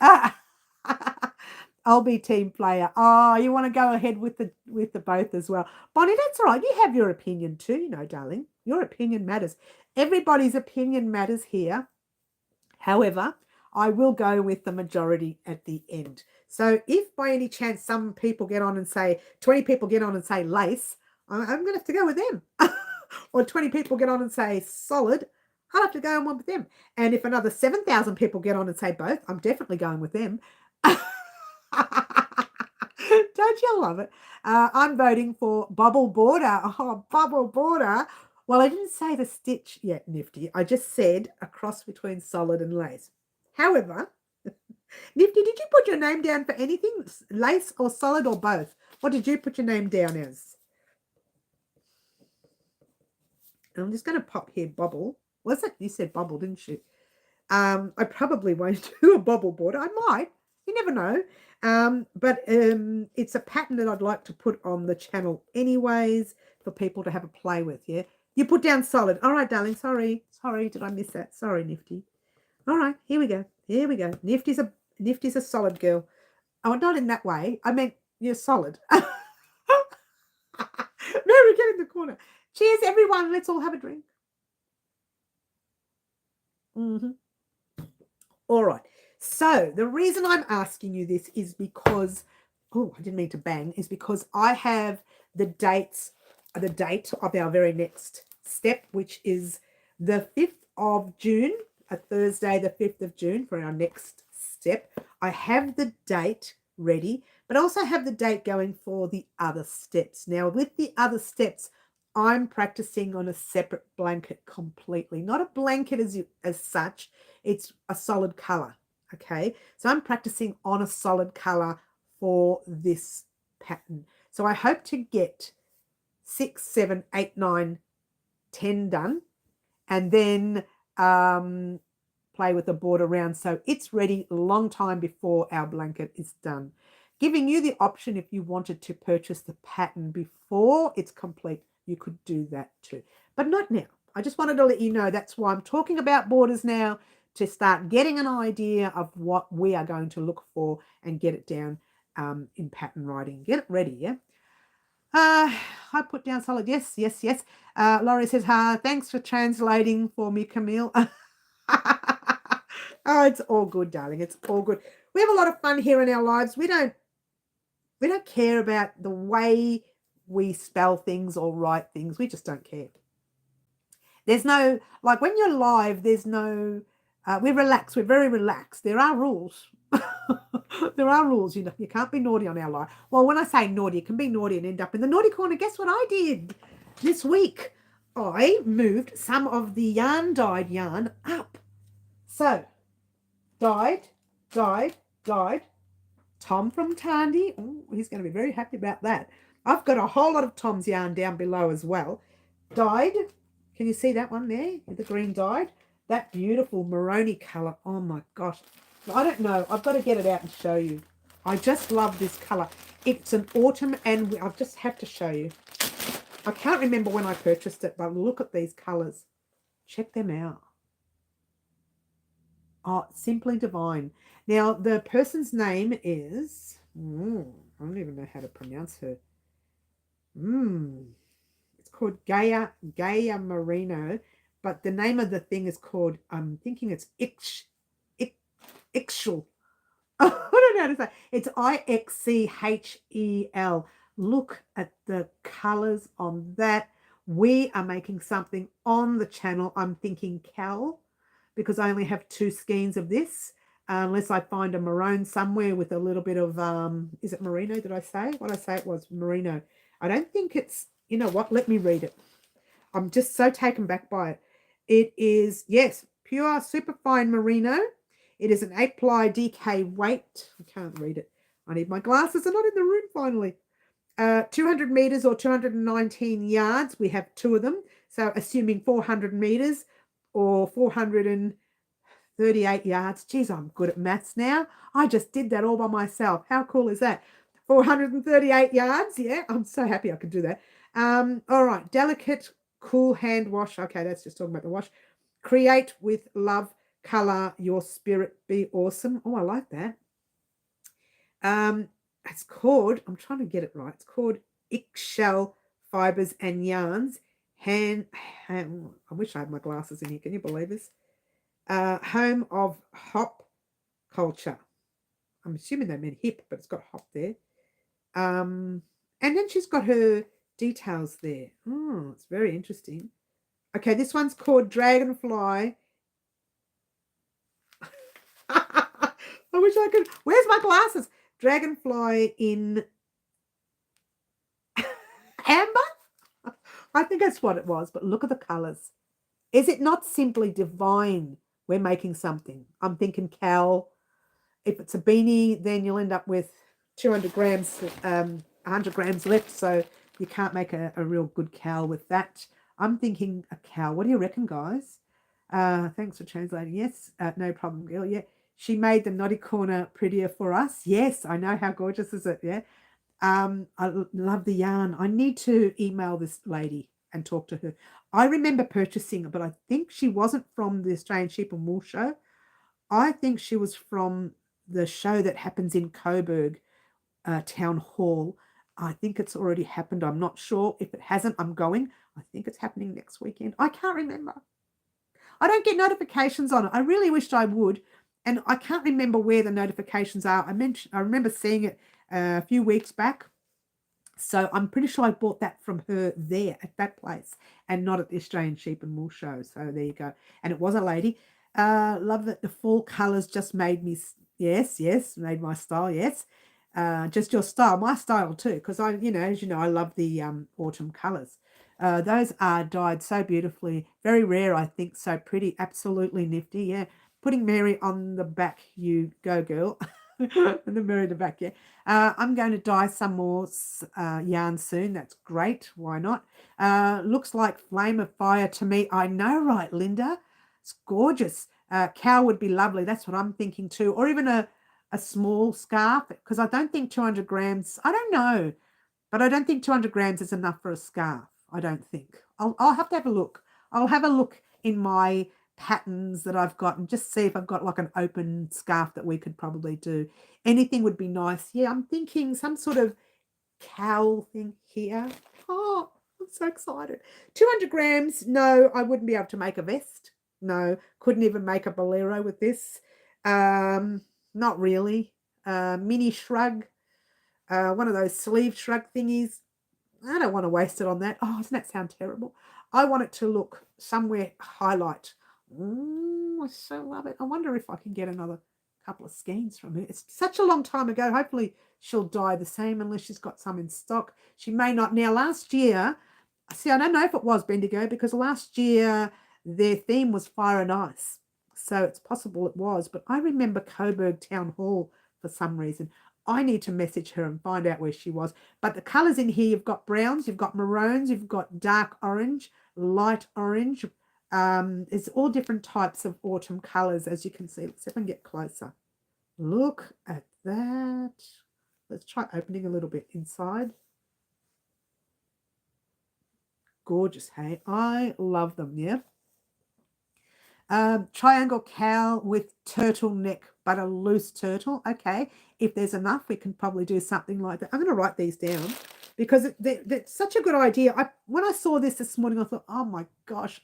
I'll be team player. Oh, you want to go ahead with the both as well. Bonnie, that's all right. You have your opinion too, darling. Your opinion matters. Everybody's opinion matters here. However, I will go with the majority at the end. So if by any chance some people get on and say, 20 people get on and say lace, I'm going to have to go with them. Or 20 people get on and say solid, I'll have to go on one with them. And if another 7,000 people get on and say both, I'm definitely going with them. Don't you love it? I'm voting for bubble border. Oh, bubble border. Well, I didn't say the stitch yet, Nifty. I just said a cross between solid and lace. However, Nifty, did you put your name down for anything? Lace or solid or both? What did you put your name down as? I'm just going to pop here, bobble. Was it? You said bubble, didn't you? I probably won't do a bobble border. I might. You never know. But it's a pattern that I'd like to put on the channel anyways for people to have a play with, yeah? You put down solid. All right, darling. Sorry. Sorry, did I miss that? Sorry, Nifty. All right, here we go. Here we go. Nifty's a solid girl. Oh, not in that way. I meant you're solid. Mary, get in the corner. Cheers, everyone. Let's all have a drink. All right. So the reason I'm asking you this is because, oh, I didn't mean to bang, is because I have the date of our very next step, which is the 5th of June, a Thursday, the 5th of June for our next step. I have the date ready, but I also have the date going for the other steps. Now, with the other steps, I'm practicing on a separate blanket completely, not a blanket as such. It's a solid color. Okay, so I'm practicing on a solid color for this pattern. So I hope to get 6, 7, 8, 9, 10 done, and then play with the border around so it's ready a long time before our blanket is done. Giving you the option, if you wanted to purchase the pattern before it's complete, you could do that too, but not now. I just wanted to let you know that's why I'm talking about borders now, to start getting an idea of what we are going to look for and get it down in pattern writing. Get it ready, yeah? I put down solid. Yes, yes, yes. Laurie says, thanks for translating for me, Camille. Oh, it's all good, darling. It's all good. We have a lot of fun here in our lives. We don't care about the way we spell things or write things. We just don't care. There's no, like when you're live, there's no, we're relaxed. We're very relaxed. There are rules. There are rules. You know, you can't be naughty on our live. Well, when I say naughty, you can be naughty and end up in the naughty corner. Guess what I did this week? I moved some of the dyed yarn up. So, dyed. Tom from Tandy. Oh, he's going to be very happy about that. I've got a whole lot of Tom's yarn down below as well. Dyed. Can you see that one there? The green dyed. That beautiful maroni colour. Oh my gosh. I don't know. I've got to get it out and show you. I just love this colour. It's an autumn and I've just had to show you. I can't remember when I purchased it, but look at these colours. Check them out. Oh, simply divine. Now, the person's name is... I don't even know how to pronounce her. It's called Gaia Marino, but the name of the thing is called, I'm thinking it's Ixchel. I don't know how to say. It's Ixchel. Look at the colours on that. We are making something on the channel. I'm thinking Cal, because I only have 2 skeins of this, unless I find a maroon somewhere with a little bit of, is it merino, did I say? What I say it was merino. I don't think it's, you know what, let me read it. I'm just so taken back by it. It is, yes, pure superfine merino. It is an 8-ply DK weight. I can't read it. I need my glasses. They're not in the room finally. 200 meters or 219 yards. We have 2 of them. So assuming 400 meters or 438 yards. Geez, I'm good at maths now. I just did that all by myself. How cool is that? 438 yards. Yeah, I'm so happy I could do that. All right. Delicate, cool hand wash. Okay, that's just talking about the wash. Create with love. Color your spirit be awesome. Oh, I like that. It's called, I'm trying to get it right. It's called Ixchel Fibers and Yarns. I wish I had my glasses in here. Can you believe this? Home of hop culture. I'm assuming they meant hip, but it's got hop there. And then she's got her details there. Oh, it's very interesting. Okay, this one's called Dragonfly. I wish I could. Where's my glasses? Dragonfly in amber. I think that's what it was, but look at the colours. Is it not simply divine? We're making something. I'm thinking cowl. If it's a beanie, then you'll end up with 200 grams, 100 grams left, so you can't make a real good cowl with that. I'm thinking a cowl. What do you reckon, guys? Thanks for translating. Yes, no problem, girl. Yeah, she made the naughty corner prettier for us. Yes, I know. How gorgeous is it? Yeah. Love the yarn. I need to email this lady and talk to her. I remember purchasing it, but I think she wasn't from the Australian Sheep and Wool Show. I think she was from the show that happens in Coburg Town Hall. I think it's already happened. I'm not sure. If it hasn't, I'm going. I think it's happening next weekend. I can't remember. I don't get notifications on it. I really wished I would. And I can't remember where the notifications are. I remember seeing it a few weeks back. So I'm pretty sure I bought that from her there at that place and not at the Australian Sheep and Wool Show. So there you go. And it was a lady. Love that the fall colours just made me, yes, made my style, yes. Just your style, my style too, because I, as you know, I love the autumn colours. Those are dyed so beautifully. Very rare, I think. So pretty. Absolutely nifty. Yeah. Putting Mary on the back. You go, girl. And the Mary in the back. Yeah. I'm going to dye some more yarn soon. That's great. Why not? Looks like Flame of Fire to me. I know, right, Linda? It's gorgeous. Cowl would be lovely. That's what I'm thinking too. Or even a small scarf, because I don't think 200 grams. I don't know. But I don't think 200 grams is enough for a scarf. I don't think. I'll have to have a look. I'll have a look in my patterns that I've got and just see if I've got like an open scarf that we could probably do. Anything would be nice. Yeah, I'm thinking some sort of cowl thing here. Oh, I'm so excited. 200 grams. No, I wouldn't be able to make a vest. No, couldn't even make a bolero with this. Not really. Mini shrug. One of those sleeve shrug thingies. I don't want to waste it on that. Oh, doesn't that sound terrible? I want it to look somewhere highlight. I so love it. I wonder if I can get another couple of skeins from her. It's such a long time ago. Hopefully she'll dye the same unless she's got some in stock. She may not. Now, last year, see, I don't know if it was Bendigo because last year their theme was fire and ice. So it's possible it was. But I remember Coburg Town Hall for some reason. I need to message her and find out where she was. But the colours in here, you've got browns, you've got maroons, you've got dark orange, light orange. It's all different types of autumn colours, as you can see. Let's see if I can get closer. Look at that. Let's try opening a little bit inside. Gorgeous, hey? I love them, yeah? Triangle cowl with turtleneck, but a loose turtle. Okay, if there's enough, we can probably do something like that. I'm going to write these down because they're such a good idea. When I saw this morning, I thought, oh my gosh,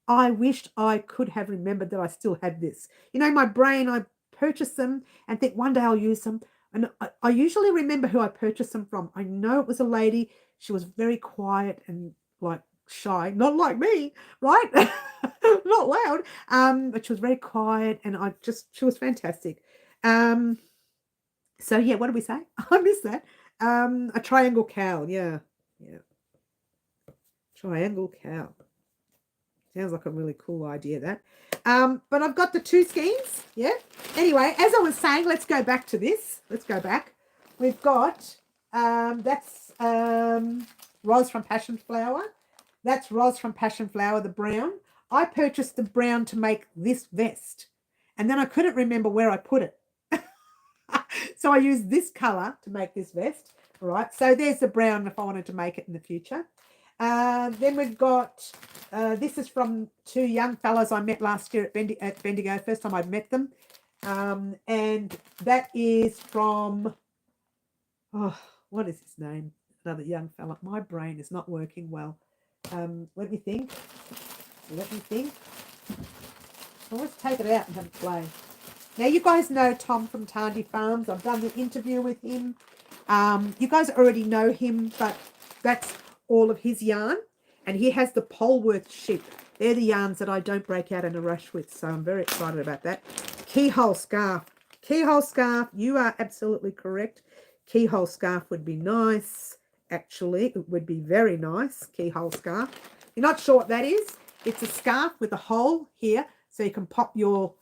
I wished I could have remembered that I still had this. In my brain, I purchase them and think one day I'll use them. And I usually remember who I purchased them from. I know it was a lady. She was very quiet and like shy, not like me, right? Not loud. But she was very quiet and she was fantastic. So yeah, what did we say? I missed that. A triangle cowl, yeah. Triangle cowl. Sounds like a really cool idea, that. But I've got the two skeins, yeah. Anyway, as I was saying, let's go back to this. Let's go back. We've got, that's Roz from Passion Flower. That's Roz from Passion Flower, the brown. I purchased the brown to make this vest. And then I couldn't remember where I put it. So I used this colour to make this vest. All right, so there's the brown if I wanted to make it in the future. Then we've got, this is from two young fellas I met last year at Bendigo, first time I'd met them. And that is from, what is his name? Another young fella. My brain is not working well. Let me think. Well, let's take it out and have a play. Now, you guys know Tom from Tandy Farms. I've done the interview with him. You guys already know him, but that's all of his yarn. And he has the Polworth sheep. They're the yarns that I don't break out in a rush with, so I'm very excited about that. Keyhole scarf. Keyhole scarf, you are absolutely correct. Keyhole scarf would be nice. actually. It would be very nice. Keyhole scarf. You're not sure what that is? It's a scarf with a hole here, so you can pop your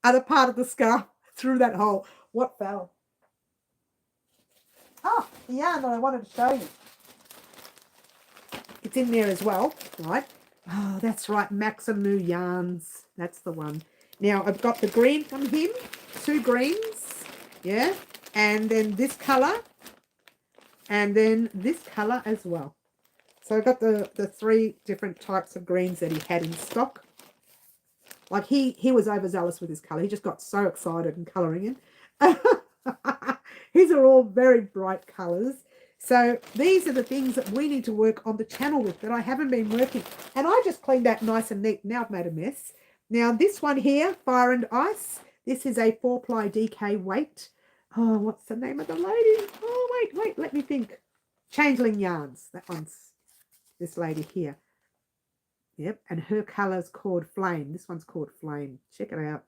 other part of the scarf through that hole. What fell? Oh, the yarn that I wanted to show you. It's in there as well, right? Oh, that's right, Maximu yarns. That's the one. Now, I've got the green from him, 2 greens, yeah, and then this colour, and then this colour as well. So I've got the 3 different types of greens that he had in stock. Like, he was overzealous with his colour. He just got so excited and colouring in. These are all very bright colours. So these are the things that we need to work on the channel with that I haven't been working. And I just cleaned that nice and neat. Now I've made a mess. Now this one here, Fire and Ice. This is a 4-ply DK weight. Oh, what's the name of the lady? Oh, wait, let me think. Changeling Yarns. That one's this lady here. Yep, and her colour's called Flame. This one's called Flame. Check it out.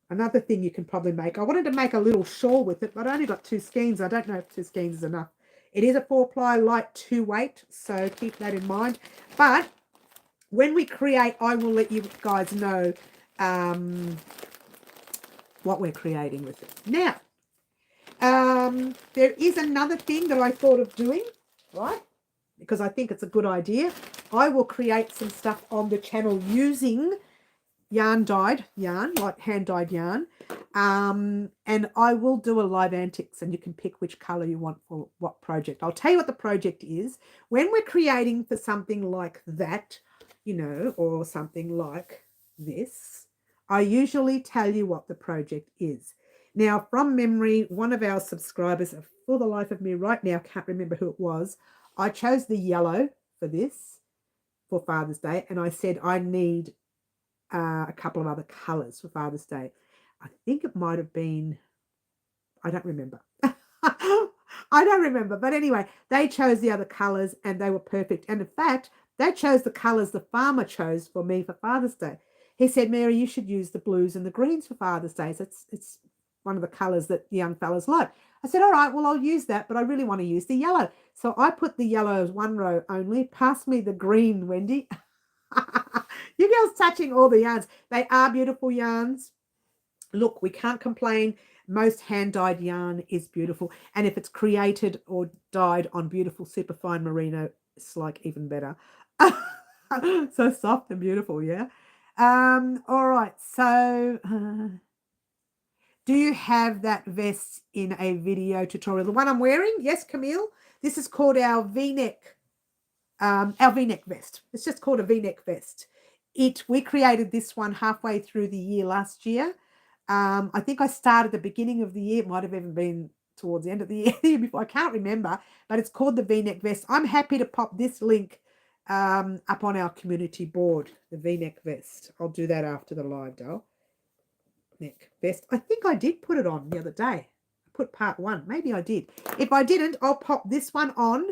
Another thing you can probably make. I wanted to make a little shawl with it, but I only got 2 skeins. I don't know if 2 skeins is enough. It is a 4-ply light 2 weight, so keep that in mind. But when we create, I will let you guys know what we're creating with it. Now, there is another thing that I thought of doing, right? Because I think it's a good idea. I will create some stuff on the channel using dyed yarn, like hand-dyed yarn. And I will do a live antics, and you can pick which colour you want for what project. I'll tell you what the project is. When we're creating for something like that, you know, or something like this, I usually tell you what the project is. Now, from memory, one of our subscribers, for the life of me right now, can't remember who it was, I chose the yellow for this, for Father's Day, and I said I need a couple of other colours for Father's Day. I think it might have been, I don't remember. I don't remember. But anyway, they chose the other colours and they were perfect. And in fact, they chose the colours the farmer chose for me for Father's Day. He said, Mary, you should use the blues and the greens for Father's Day. So it's one of the colours that the young fellas like. I said, all right, well, I'll use that, but I really want to use the yellow. So I put the yellow as 1 row only. Pass me the green, Wendy. You girls touching all the yarns. They are beautiful yarns. Look, we can't complain. Most hand-dyed yarn is beautiful. And if it's created or dyed on beautiful superfine merino, it's like even better. So soft and beautiful, yeah. All right, so do you have that vest in a video tutorial? The one I'm wearing? Yes, Camille. This is called our V-neck. Our V-neck vest. It's just called a V-neck vest. We created this one halfway through the year last year. I think I started the beginning of the year. It might have even been towards the end of the year before. I can't remember, but it's called the V-neck vest. I'm happy to pop this link up on our community board, the V-neck vest. I'll do that after the live, doll. Neck vest. I think I did put it on the other day. I put part 1. Maybe I did. If I didn't, I'll pop this one on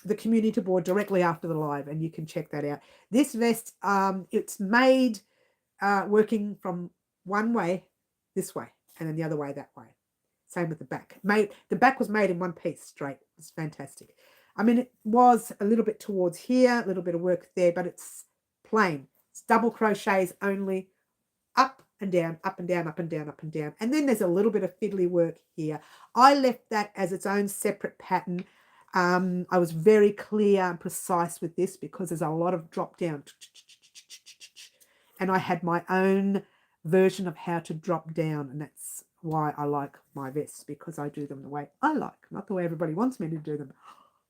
the community board directly after the live, and you can check that out. This vest, it's made working from one way this way and then the other way that way. Same with the back. The back was made in one piece straight. It's fantastic. I mean, it was a little bit towards here, a little bit of work there, but it's plain. It's double crochets only, up and down, up and down, up and down, up and down. And then there's a little bit of fiddly work here. I left that as its own separate pattern. I was very clear and precise with this because there's a lot of drop down. And I had my own version of how to drop down. And that's why I like my vests, because I do them the way I like, not the way everybody wants me to do them.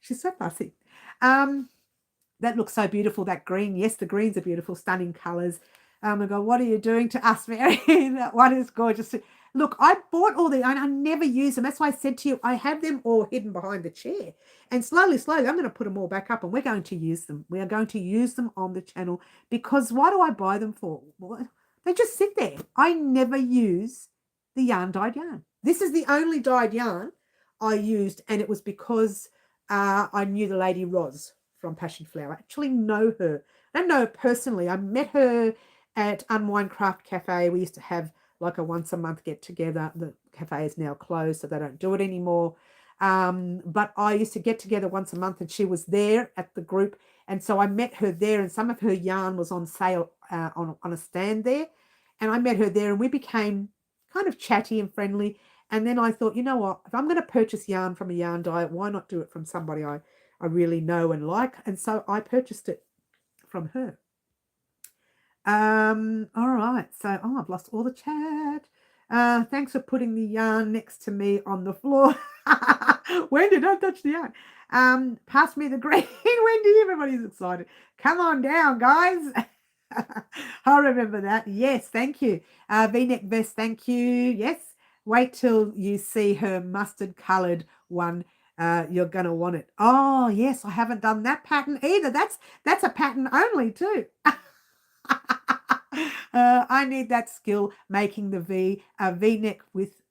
She's so fussy. That looks so beautiful, that green. Yes, the greens are beautiful, stunning colours. Oh my God, what are you doing to us, Mary? That one is gorgeous. Look, I bought all the, and I never use them. That's why I said to you, I have them all hidden behind the chair. And slowly, I'm going to put them all back up and we're going to use them. We are going to use them on the channel, because why do I buy them for? Well, they just sit there. I never use the dyed yarn. This is the only dyed yarn I used, and it was because I knew the lady Roz from Passion Flower. I actually know her. I don't know her personally. I met her at Unwind Craft Cafe. We used to have like a once a month get together. The cafe is now closed, so they don't do it anymore. But I used to get together once a month and she was there at the group. And so I met her there and some of her yarn was on sale on a stand there. And I met her there and we became kind of chatty and friendly. And then I thought, you know what, if I'm going to purchase yarn from a yarn dyer, why not do it from somebody I really know and like? And so I purchased it from her. All right. So, I've lost all the chat. Thanks for putting the yarn next to me on the floor. Wendy, don't touch the yarn. Pass me the green, Wendy. Everybody's excited. Come on down, guys. I remember that. Yes, thank you. V-neck vest, thank you. Yes. Wait till you see her mustard coloured one. You're going to want it. Oh, yes, I haven't done that pattern either. That's a pattern only too. I need that skill making the V-neck with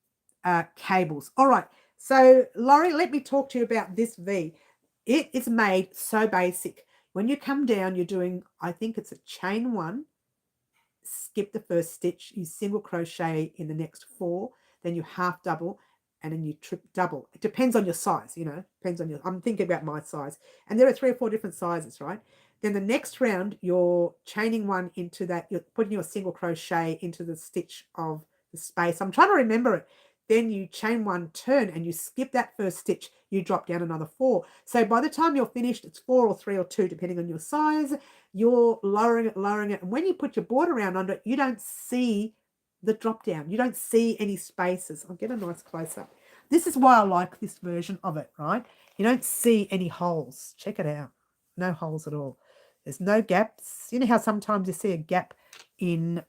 cables. All right. So, Laurie, let me talk to you about this V. It is made so basic. When you come down, you're doing, I think it's a chain one, skip the first stitch, you single crochet in the next 4, then you half double, and then you trip double. It depends on your size, depends on your, I'm thinking about my size. And there are 3 or 4 different sizes, right? Then the next round, you're chaining one into that, you're putting your single crochet into the stitch of the space. I'm trying to remember it. Then you chain one, turn, and you skip that first stitch, you drop down another 4. So by the time you're finished, it's 4 or 3 or 2, depending on your size. You're lowering it. And when you put your border around under it, you don't see the drop down. You don't see any spaces. I'll get a nice close up. This is why I like this version of it, right? You don't see any holes. Check it out. No holes at all. There's no gaps. You know how sometimes you see a gap in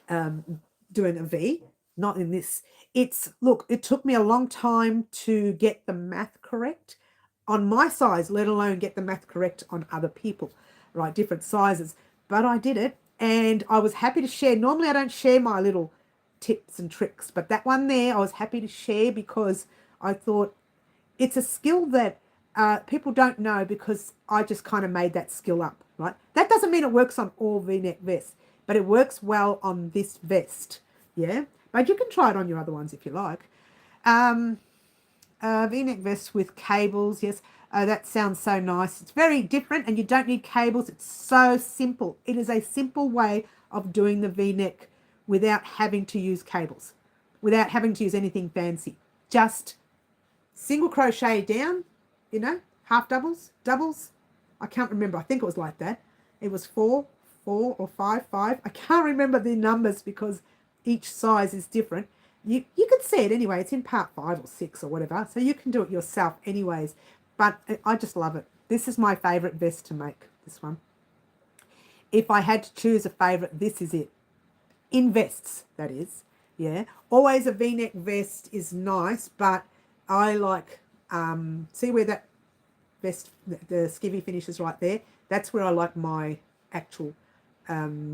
doing a V? Not in this. Look, it took me a long time to get the math correct on my size, let alone get the math correct on other people, right? Different sizes. But I did it and I was happy to share. Normally I don't share my little tips and tricks, but that one there I was happy to share because I thought it's a skill that people don't know because I just kind of made that skill up, right? That doesn't mean it works on all V-neck vests, but it works well on this vest, yeah? But you can try it on your other ones if you like. V-neck vest with cables, yes. That sounds so nice. It's very different and you don't need cables. It's so simple. It is a simple way of doing the V-neck without having to use cables, without having to use anything fancy. Just single crochet down, half doubles, doubles. I can't remember. I think it was like that. It was 4 or 5. I can't remember the numbers because each size is different. You can see it anyway. It's in part 5 or 6 or whatever. So you can do it yourself anyways. But I just love it. This is my favourite vest to make, this one. If I had to choose a favourite, this is it. In vests, that is. Yeah. Always a V-neck vest is nice, but I like, see where that vest, the skivvy finishes right there? That's where I like my actual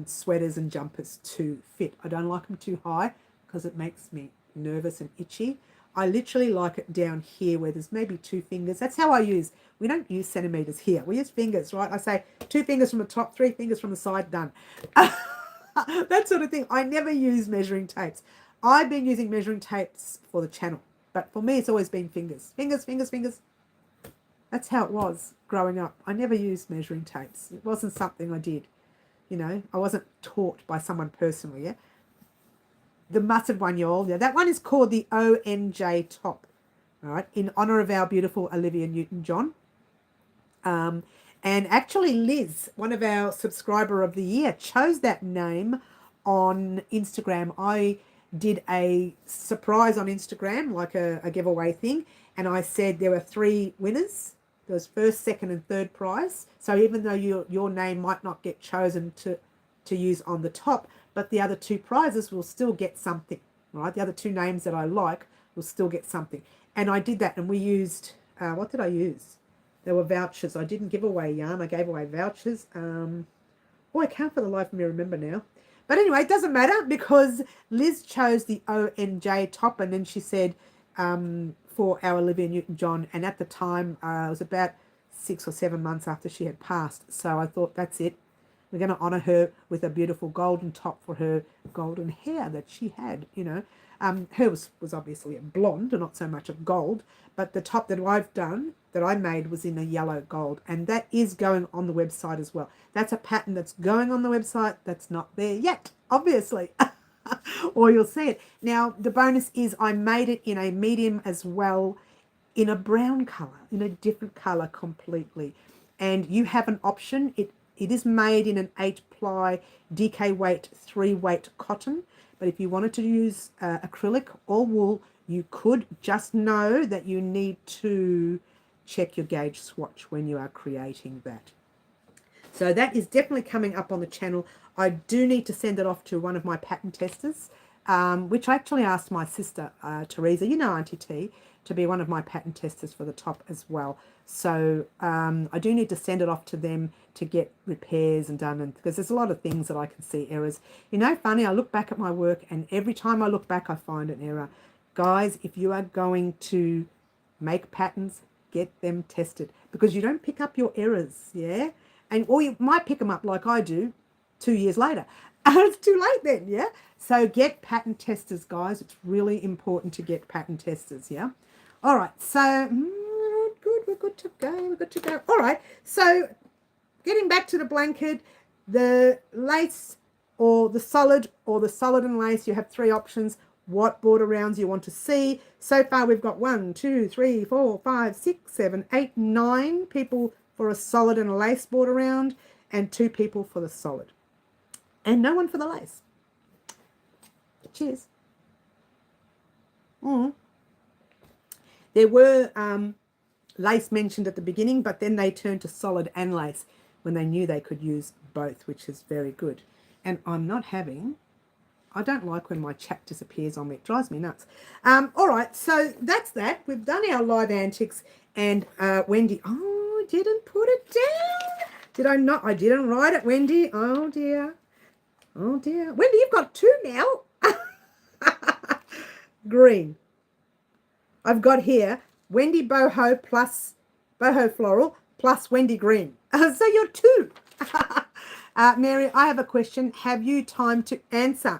sweaters and jumpers to fit. I don't like them too high because it makes me nervous and itchy. I literally like it down here where there's maybe 2 fingers. That's how I use. We don't use centimeters here. We use fingers, right? I say 2 fingers from the top, 3 fingers from the side, done. That sort of thing. I never use measuring tapes. I've been using measuring tapes for the channel, but for me it's always been fingers. Fingers, fingers, fingers. That's how it was growing up. I never used measuring tapes. It wasn't something I did. I wasn't taught by someone personally, yeah? The mustard one, y'all. Yeah, that one is called the ONJ top, all right, in honor of our beautiful Olivia Newton-John. And actually Liz, one of our subscriber of the year, chose that name on Instagram. I did a surprise on Instagram, like a giveaway thing, and I said there were 3 winners. There was first, second, and third prize. So even though your name might not get chosen to use on the top, but the other 2 prizes will still get something, right? The other 2 names that I like will still get something. And I did that, and we used, what did I use? There were vouchers. I didn't give away yarn. I gave away vouchers. I can't for the life of me remember now. But anyway, it doesn't matter because Liz chose the ONJ top, and then she said for our Olivia Newton-John, and at the time it was about 6 or 7 months after she had passed. So I thought, that's it. We're going to honour her with a beautiful golden top for her golden hair that she had, you know. Her was obviously a blonde, not so much a gold, but the top that I've done, that I made, was in a yellow gold, and that is going on the website as well. That's a pattern that's going on the website that's not there yet, obviously. Or you'll see it. Now, the bonus is I made it in a medium as well, in a brown colour, in a different colour completely. And you have an option. It is made in an 8-ply DK weight 3-weight cotton. But if you wanted to use acrylic or wool, you could. Just know that you need to check your gauge swatch when you are creating that. So that is definitely coming up on the channel. I do need to send it off to one of my pattern testers, which I actually asked my sister, Teresa, you know, Auntie T, to be one of my pattern testers for the top as well. So I do need to send it off to them to get repairs and done, and because there's a lot of things that I can see errors. You know, funny, I look back at my work, and every time I look back, I find an error. Guys, if you are going to make patterns, get them tested, because you don't pick up your errors, yeah? And or you might pick them up like I do 2 years later. It's too late then, yeah? So get pattern testers, guys. It's really important to get pattern testers, yeah? All right, so good, we're good to go, we're good to go. All right, so getting back to the blanket, the lace or the solid and lace, you have 3 options. What border rounds you want to see. So far we've got 1, 2, 3, 4, 5, 6, 7, 8, 9 people for a solid and a lace border round, and 2 people for the solid. And no one for the lace. Cheers. There were lace mentioned at the beginning, but then they turned to solid and lace when they knew they could use both, which is very good. And I'm not having... I don't like when my chat disappears on me. It drives me nuts. All right, so that's that. We've done our live antics. And Wendy, oh, I didn't put it down. Did I not? I didn't write it, Wendy. Oh, dear. Oh, dear. Wendy, you've got 2 now. Green. I've got here Wendy Boho plus Boho Floral plus Wendy Green. So you're 2. Mary, I have a question. Have you time to answer?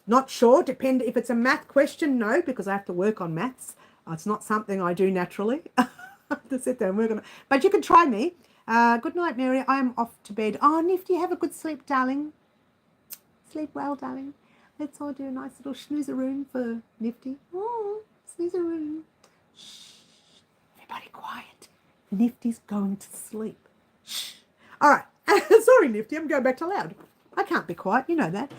Not sure. Depend if it's a math question. No, because I have to work on maths. It's not something I do naturally. I have to sit there and work on it. But you can try me. Good night, Mary. I am off to bed. Oh, Nifty, have a good sleep, darling. Sleep well, darling. Let's all do a nice little snoozeroon for Nifty. Oh, snoozeroon. Shh. Everybody quiet. Nifty's going to sleep. Shh. All right. Sorry, Nifty. I'm going back to loud. I can't be quiet. You know that.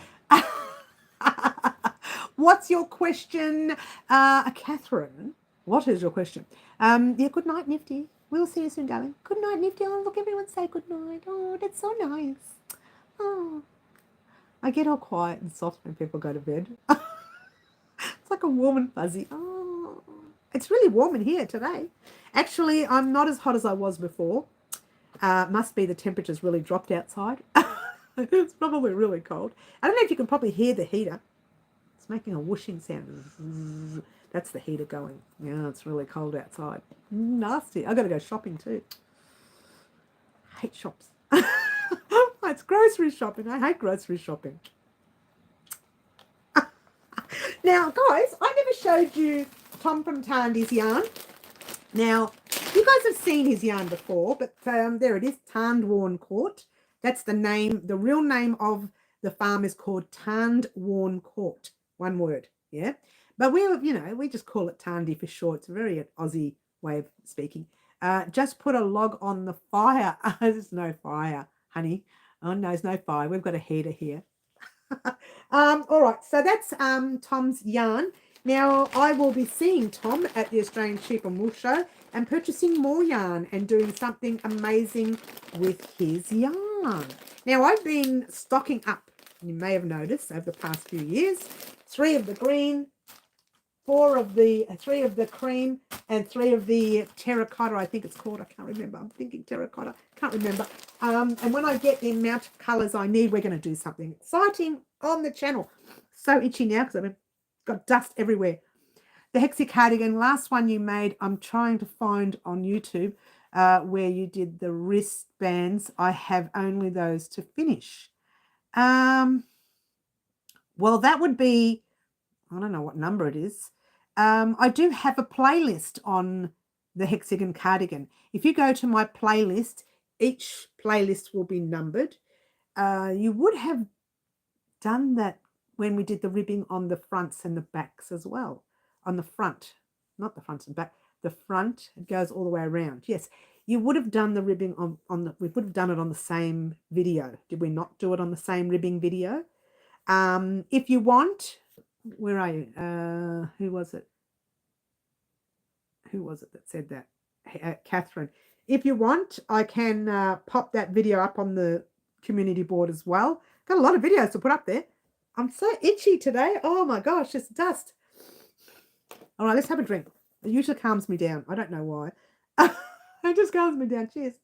What's your question, Catherine? What is your question? Yeah, good night, Nifty. We'll see you soon, darling. Good night, Nifty. Oh, look, everyone say good night. Oh, that's so nice. Oh, I get all quiet and soft when people go to bed. It's like a warm and fuzzy. Oh, it's really warm in here today. Actually, I'm not as hot as I was before. Must be the temperature's really dropped outside. It's probably really cold. I don't know if you can probably hear the heater. It's making a whooshing sound. That's the heater going. Yeah, it's really cold outside. Nasty. I've got to go shopping too. I hate shops. It's grocery shopping. I hate grocery shopping. Now, guys, I never showed you Tom from Tandy's yarn. Now, you guys have seen his yarn before, but there it is, Tarned Court. That's the name. The real name of the farm is called Tarned Court. One word, yeah. But we just call it Tandy for short. It's a very Aussie way of speaking. Just put a log on the fire. There's no fire, honey. Oh no, there's no fire. We've got a heater here. All right, so that's Tom's yarn. Now, I will be seeing Tom at the Australian Sheep and Wool Show and purchasing more yarn and doing something amazing with his yarn. Now, I've been stocking up, you may have noticed, over the past few years. 3 of the green, 3 of the cream, and 3 of the terracotta, I think it's called. I can't remember. I'm thinking terracotta. Can't remember. And when I get the amount of colours I need, we're going to do something exciting on the channel. So itchy now because I've got dust everywhere. The Hexie cardigan, last one you made, I'm trying to find on YouTube. where you did the wristbands. I have only those to finish. Well, that would be, I don't know what number it is. I do have a playlist on the hexagon cardigan. If you go to my playlist, each playlist will be numbered. You would have done that when we did the ribbing on the fronts and the backs as well. On the front, not the front and back, the front, it goes all the way around. Yes, you would have done the ribbing we would have done it on the same video. Did we not do it on the same ribbing video? If you want, where are you? Who was it? Who was it that said that? Catherine. If you want, I can pop that video up on the community board as well. Got a lot of videos to put up there. I'm so itchy today. Oh my gosh, it's dust. All right, let's have a drink. It usually calms me down. I don't know why. It just calms me down. Cheers.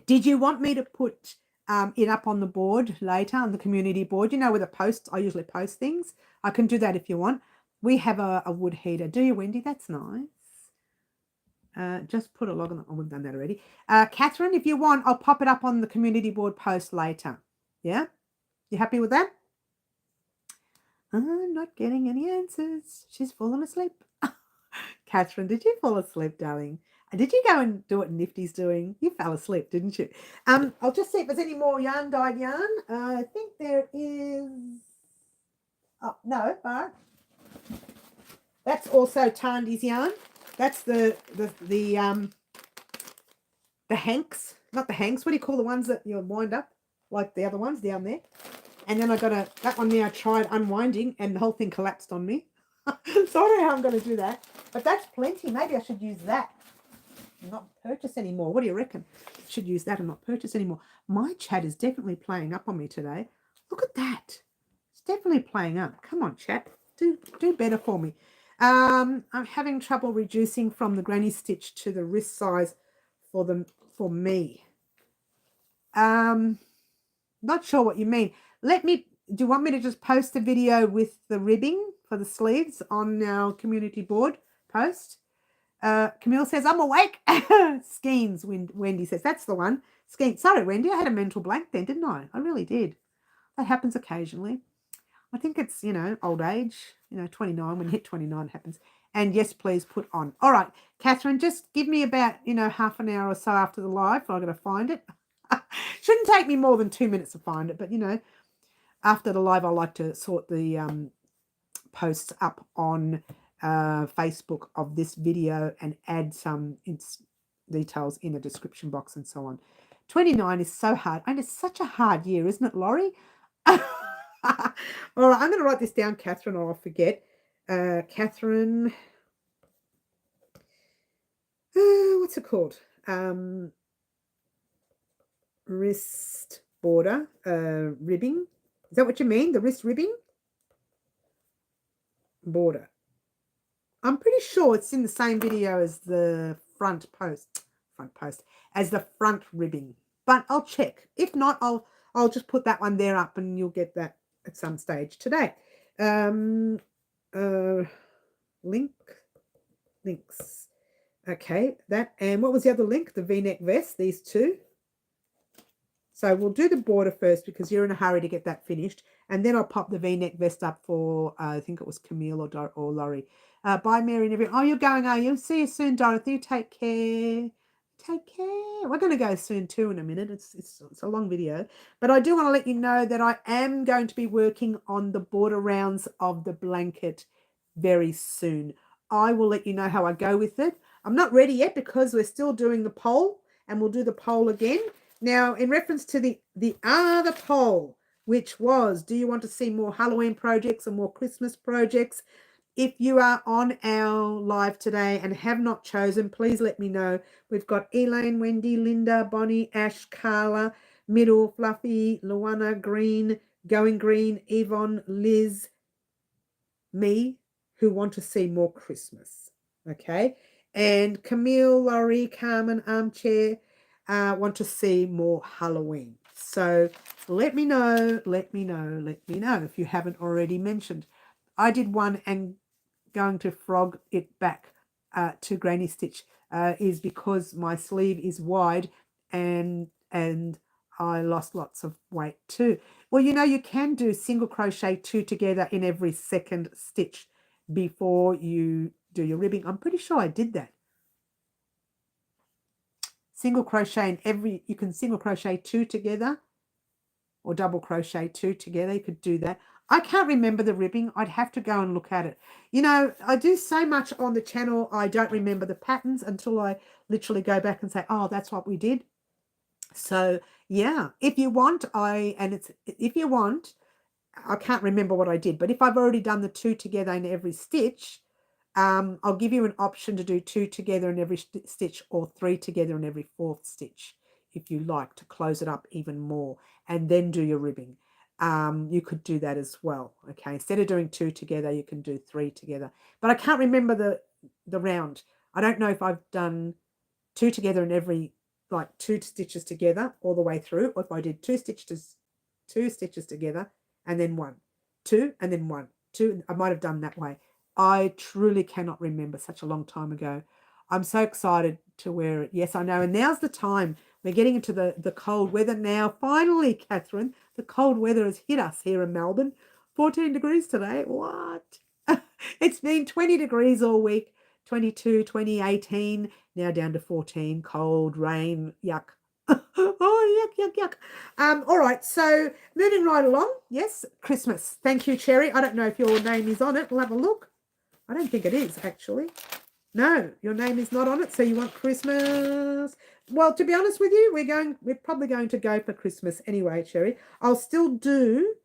Did you want me to put it up on the board later, on the community board? You know, with a post, I usually post things. I can do that if you want. We have a wood heater. Do you, Wendy? That's nice. Just put a log on. Oh, we've done that already. Catherine, if you want, I'll pop it up on the community board post later. Yeah? You happy with that? I'm not getting any answers. She's fallen asleep. Catherine, did you fall asleep, darling? Did you go and do what Nifty's doing? You fell asleep, didn't you? I'll just see if there's any more dyed yarn. I think there is. Oh, no, but that's also Tandy's yarn. That's the hanks, not the hanks. What do you call the ones that you wind up like the other ones down there? And then I got that one there. I tried unwinding, and the whole thing collapsed on me. So I don't know how I'm going to do that. But that's plenty. Maybe I should use that and not purchase anymore. What do you reckon? Should use that and not purchase anymore. My chat is definitely playing up on me today. Look at that. It's definitely playing up. Come on, chat. Do better for me. I'm having trouble reducing from the granny stitch to the wrist size for me. Not sure what you mean. Do you want me to just post a video with the ribbing for the sleeves on our community board post? Camille says, I'm awake. Skeins, Wendy says. That's the one. Skeins. Sorry, Wendy, I had a mental blank then, didn't I? I really did. That happens occasionally. I think it's, old age, 29, when you hit 29 it happens. And yes, please put on. All right, Catherine, just give me about, half an hour or so after the live. I've got to find it. Shouldn't take me more than 2 minutes to find it, but, after the live, I like to sort the posts up on Facebook of this video and add some details in the description box and so on. 29 is so hard, and it's such a hard year, isn't it, Laurie? All right, I'm going to write this down, Catherine, or I'll forget. Catherine, what's it called? Wrist border, ribbing. Is that what you mean? The wrist ribbing? Border. I'm pretty sure it's in the same video as the front post, as the front ribbing. But I'll check. If not, I'll just put that one there up and you'll get that at some stage today. Links. Okay, that, and what was the other link? The V-neck vest, these two. So we'll do the border first because you're in a hurry to get that finished. And then I'll pop the V-neck vest up for, I think it was Camille or Laurie. Bye, Mary and everyone. Oh, you're going, are you? See you soon, Dorothy. Take care. Take care. We're going to go soon too in a minute. It's a long video. But I do want to let you know that I am going to be working on the border rounds of the blanket very soon. I will let you know how I go with it. I'm not ready yet because we're still doing the poll, and we'll do the poll again. Now, in reference to the other poll, which was, do you want to see more Halloween projects or more Christmas projects? If you are on our live today and have not chosen, please let me know. We've got Elaine, Wendy, Linda, Bonnie, Ash, Carla, Middle, Fluffy, Luana, Green, Going Green, Yvonne, Liz, me, who want to see more Christmas. Okay? And Camille, Laurie, Carmen, Armchair, want to see more Halloween. So let me know if you haven't already mentioned. I did one and going to frog it back to granny stitch is because my sleeve is wide and I lost lots of weight too. Well, you know, you can do single crochet 2 together in every second stitch before you do your ribbing. I'm pretty sure I did that. Single crochet in every, you can single crochet 2 together or double crochet 2 together. You could do that. I can't remember the ribbing. I'd have to go and look at it. You know, I do so much on the channel, I don't remember the patterns until I literally go back and say, oh, that's what we did. So yeah, if you want, if you want, I can't remember what I did, but if I've already done the 2 together in every stitch, I'll give you an option to do 2 together in every stitch or 3 together in every 4th stitch if you like to close it up even more and then do your ribbing. You could do that as well. Okay, instead of doing 2 together, you can do 3 together. But I can't remember the round. I don't know if I've done 2 together in every, like 2 stitches together all the way through, or if I did 2 stitches together and then 1, 2, and then 1, 2. I might have done that way. I truly cannot remember, such a long time ago. I'm so excited to wear it. Yes, I know. And now's the time. We're getting into the cold weather now. Finally, Catherine, the cold weather has hit us here in Melbourne. 14 degrees today. What? It's been 20 degrees all week. 22, 20, 18, now down to 14. Cold, rain, yuck. Oh, yuck, yuck, yuck. All right, so moving right along. Yes, Christmas. Thank you, Cherry. I don't know if your name is on it. We'll have a look. I don't think it is, actually. No, your name is not on it, so you want Christmas. Well, to be honest with you, we're probably going to go for Christmas anyway, Cherry. I'll still do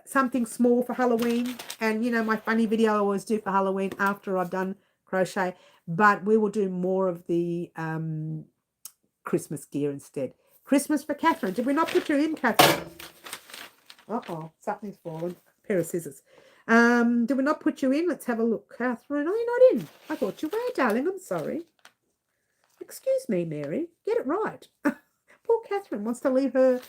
something small for Halloween, and you know, my funny video I always do for Halloween after I've done crochet, but we will do more of the Christmas gear instead. Christmas for Catherine. Did we not put you in, Catherine? Uh-oh, something's fallen. A pair of scissors. Did we not put you in? Let's have a look. Catherine, are you not in? I thought you were, darling. I'm sorry. Excuse me, Mary. Get it right. Poor Catherine wants to leave her.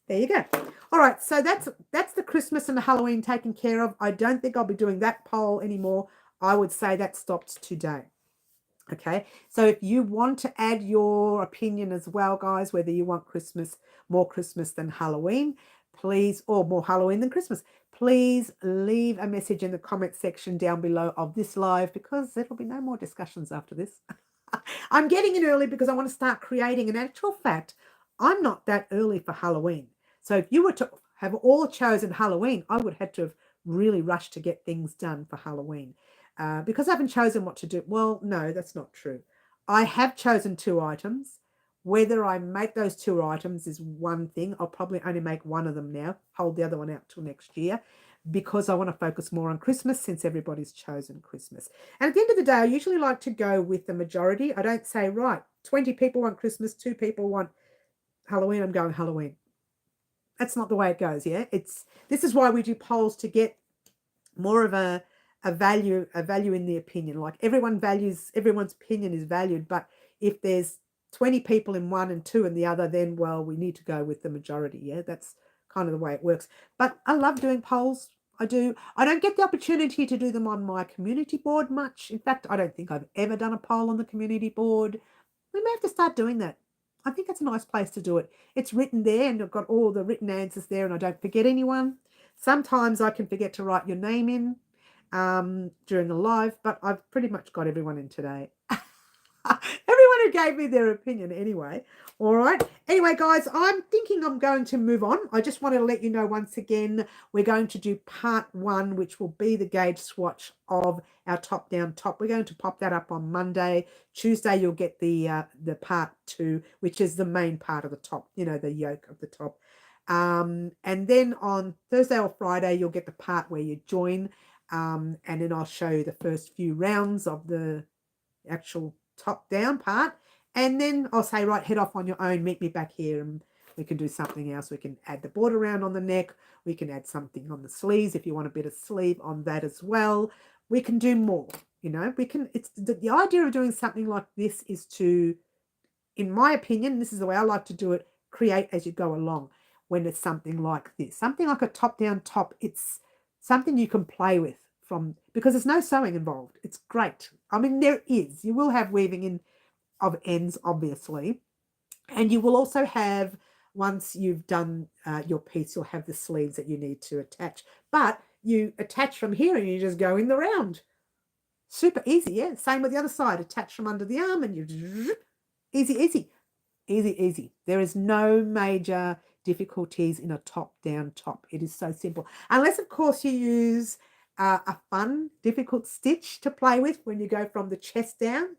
There you go. All right, so that's the Christmas and the Halloween taken care of. I don't think I'll be doing that poll anymore. I would say that stops today. Okay, so if you want to add your opinion as well, guys, whether you want more Christmas than Halloween, please, or more Halloween than Christmas, please leave a message in the comment section down below of this live, because there'll be no more discussions after this. I'm getting in early because I want to start creating. In actual fact, I'm not that early for Halloween. So if you were to have all chosen Halloween, I would have had to have really rushed to get things done for Halloween. Because I haven't chosen what to do. Well, no, that's not true. I have chosen 2 items. Whether I make those 2 items is one thing. I'll probably only make one of them now, hold the other one out till next year, because I want to focus more on Christmas since everybody's chosen Christmas. And at the end of the day, I usually like to go with the majority. I don't say, right, 20 people want Christmas, 2 people want Halloween, I'm going Halloween. That's not the way it goes, yeah? This is why we do polls, to get more of a value in the opinion. Like everyone's opinion is valued, but if there's 20 people in one and 2 in the other, then well, we need to go with the majority. Yeah, that's kind of the way it works. But I love doing polls. I do. I don't get the opportunity to do them on my community board much. In fact, I don't think I've ever done a poll on the community board. We may have to start doing that. I think it's a nice place to do it. It's written there and I've got all the written answers there and I don't forget anyone. Sometimes I can forget to write your name in during the live, but I've pretty much got everyone in today. Everyone who gave me their opinion anyway. All right. Anyway, guys, I'm thinking I'm going to move on. I just wanted to let you know once again, we're going to do part 1, which will be the gauge swatch of our top down top. We're going to pop that up on Monday. Tuesday, you'll get the part 2, which is the main part of the top, you know, the yoke of the top. And then on Thursday or Friday, you'll get the part where you join. And then I'll show you the first few rounds of the actual top down part, and then I'll say, right, head off on your own, meet me back here and we can do something else. We can add the border round on the neck, we can add something on the sleeves if you want a bit of sleeve on that as well. We can do more, you know. We can, it's the idea of doing something like this is to, in my opinion, this is the way I like to do it, create as you go along. When it's something like this, something like a top down top, it's something you can play with from, because there's no sewing involved. It's great. I mean, there is. You will have weaving in of ends, obviously. And you will also have, once you've done your piece, you'll have the sleeves that you need to attach. But you attach from here and you just go in the round. Super easy, yeah. Same with the other side. Attach from under the arm and you easy, easy, easy, easy. There is no major difficulties in a top-down top. It is so simple. Unless, of course, you use a fun, difficult stitch to play with when you go from the chest down.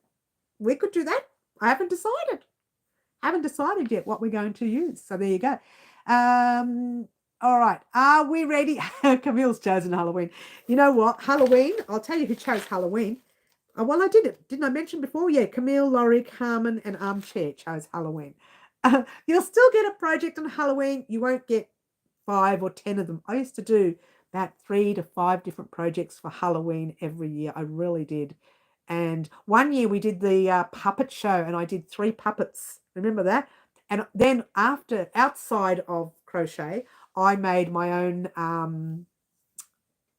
We could do that. I haven't decided yet what we're going to use. So there you go. All right. Are we ready? Camille's chosen Halloween. You know what? Halloween. I'll tell you who chose Halloween. Well, I did it. Didn't I mention before? Yeah, Camille, Laurie, Carmen, and Armchair chose Halloween. You'll still get a project on Halloween. You won't get 5 or 10 of them. I used to do about 3 to 5 different projects for Halloween every year. I really did. And one year we did the puppet show, and I did 3 puppets. Remember that? And then outside of crochet, I made my own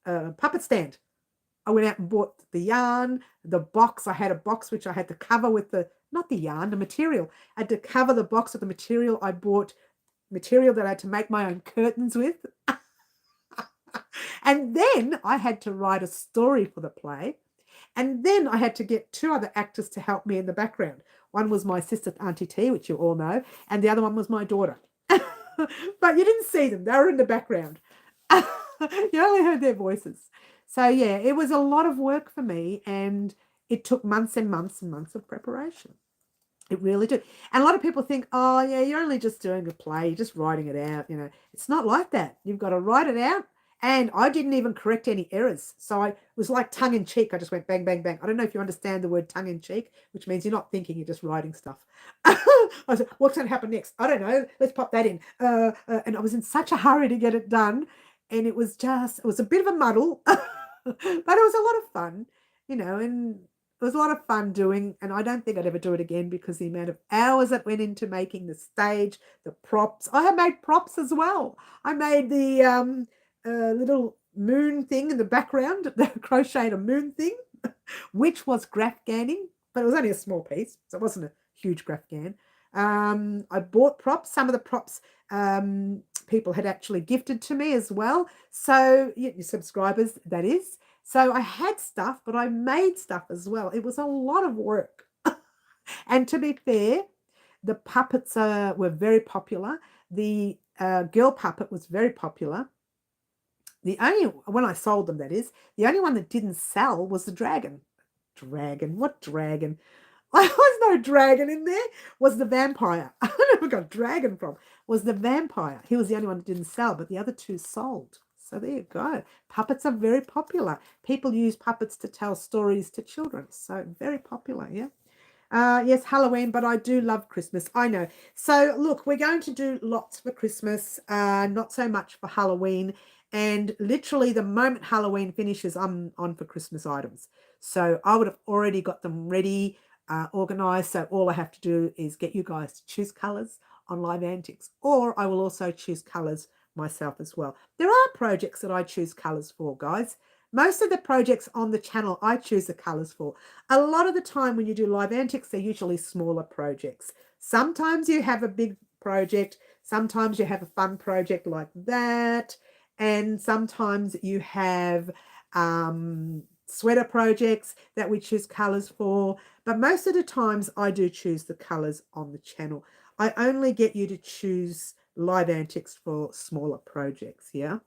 puppet stand. I went out and bought the yarn, the box. I had a box which I had to cover with not the yarn, the material. I had to cover the box with the material. I bought material that I had to make my own curtains with. And then I had to write a story for the play. And then I had to get 2 other actors to help me in the background. One was my sister, Auntie T, which you all know, and the other one was my daughter. But you didn't see them. They were in the background. You only heard their voices. So, yeah, it was a lot of work for me, and it took months and months and months of preparation. It really did. And a lot of people think, oh, yeah, you're only just doing a play. You're just writing it out. You know, it's not like that. You've got to write it out. And I didn't even correct any errors. So it was like tongue in cheek. I just went bang, bang, bang. I don't know if you understand the word tongue in cheek, which means you're not thinking, you're just writing stuff. I said, what's going to happen next? I don't know. Let's pop that in. And I was in such a hurry to get it done. And it was a bit of a muddle, but it was a lot of fun, you know, and it was a lot of fun doing. And I don't think I'd ever do it again because the amount of hours that went into making the stage, the props. I have made props as well. I made the little moon thing in the background, the crocheted a moon thing, which was grafganing, but it was only a small piece, so it wasn't a huge grafgan. I bought props. Some of the props people had actually gifted to me as well. So your subscribers, that is. So I had stuff, but I made stuff as well. It was a lot of work. And to be fair, the puppets were very popular. The girl puppet was very popular. When I sold them, that is, the only one that didn't sell was the dragon. Dragon? What dragon? There was no dragon in there. Was the vampire. I don't know where I got dragon from. Was the vampire. He was the only one that didn't sell, but the other 2 sold. So there you go. Puppets are very popular. People use puppets to tell stories to children. So very popular, yeah. Yes, Halloween, but I do love Christmas. I know. So look, we're going to do lots for Christmas, not so much for Halloween. And literally the moment Halloween finishes, I'm on for Christmas items. So I would have already got them ready, organized. So all I have to do is get you guys to choose colors on Live Antics, or I will also choose colors myself as well. There are projects that I choose colors for, guys. Most of the projects on the channel, I choose the colors for. A lot of the time when you do Live Antics, they're usually smaller projects. Sometimes you have a big project. Sometimes you have a fun project like that. And sometimes you have sweater projects that we choose colors for. But most of the times I do choose the colors on the channel. I only get you to choose Live Antics for smaller projects, yeah?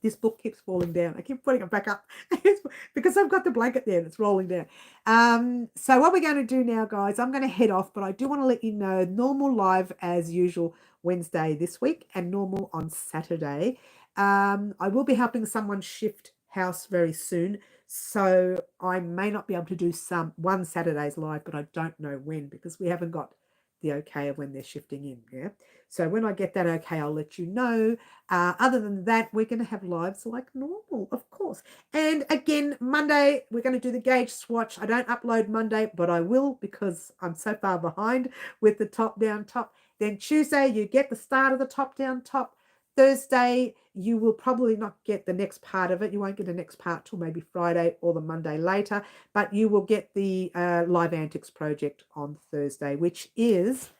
This book keeps falling down. I keep putting it back up because I've got the blanket there and it's rolling down. So what we're going to do now, guys, I'm going to head off, but I do want to let you know normal live as usual Wednesday this week and normal on Saturday. I will be helping someone shift house very soon, so I may not be able to do one Saturday's live, but I don't know when because we haven't got the okay of when they're shifting in. Yeah. So when I get that okay, I'll let you know. Other than that, we're going to have lives like normal, of course. And again, Monday, we're going to do the gauge swatch. I don't upload Monday, but I will because I'm so far behind with the top down top. Then Tuesday, you get the start of the top down top. Thursday, you will probably not get the next part of it. You won't get the next part till maybe Friday or the Monday later, but you will get the Live Antics project on Thursday, which is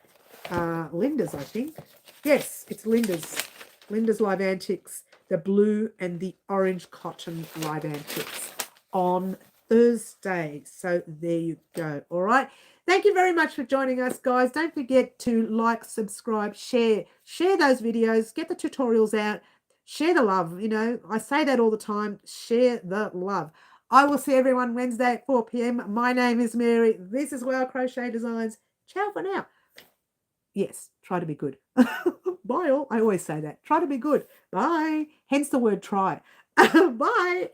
Linda's, I think. Yes, it's Linda's. Linda's Live Antics, the blue and the orange cotton Live Antics on Thursday. So there you go. All right. Thank you very much for joining us, guys. Don't forget to like, subscribe, share those videos, get the tutorials out, share the love. You know, I say that all the time. Share the love. I will see everyone Wednesday at 4 p.m. My name is Mary. This is Crochet Designs. Ciao for now. Yes, try to be good. Bye all. I always say that. Try to be good. Bye. Hence the word try. Bye.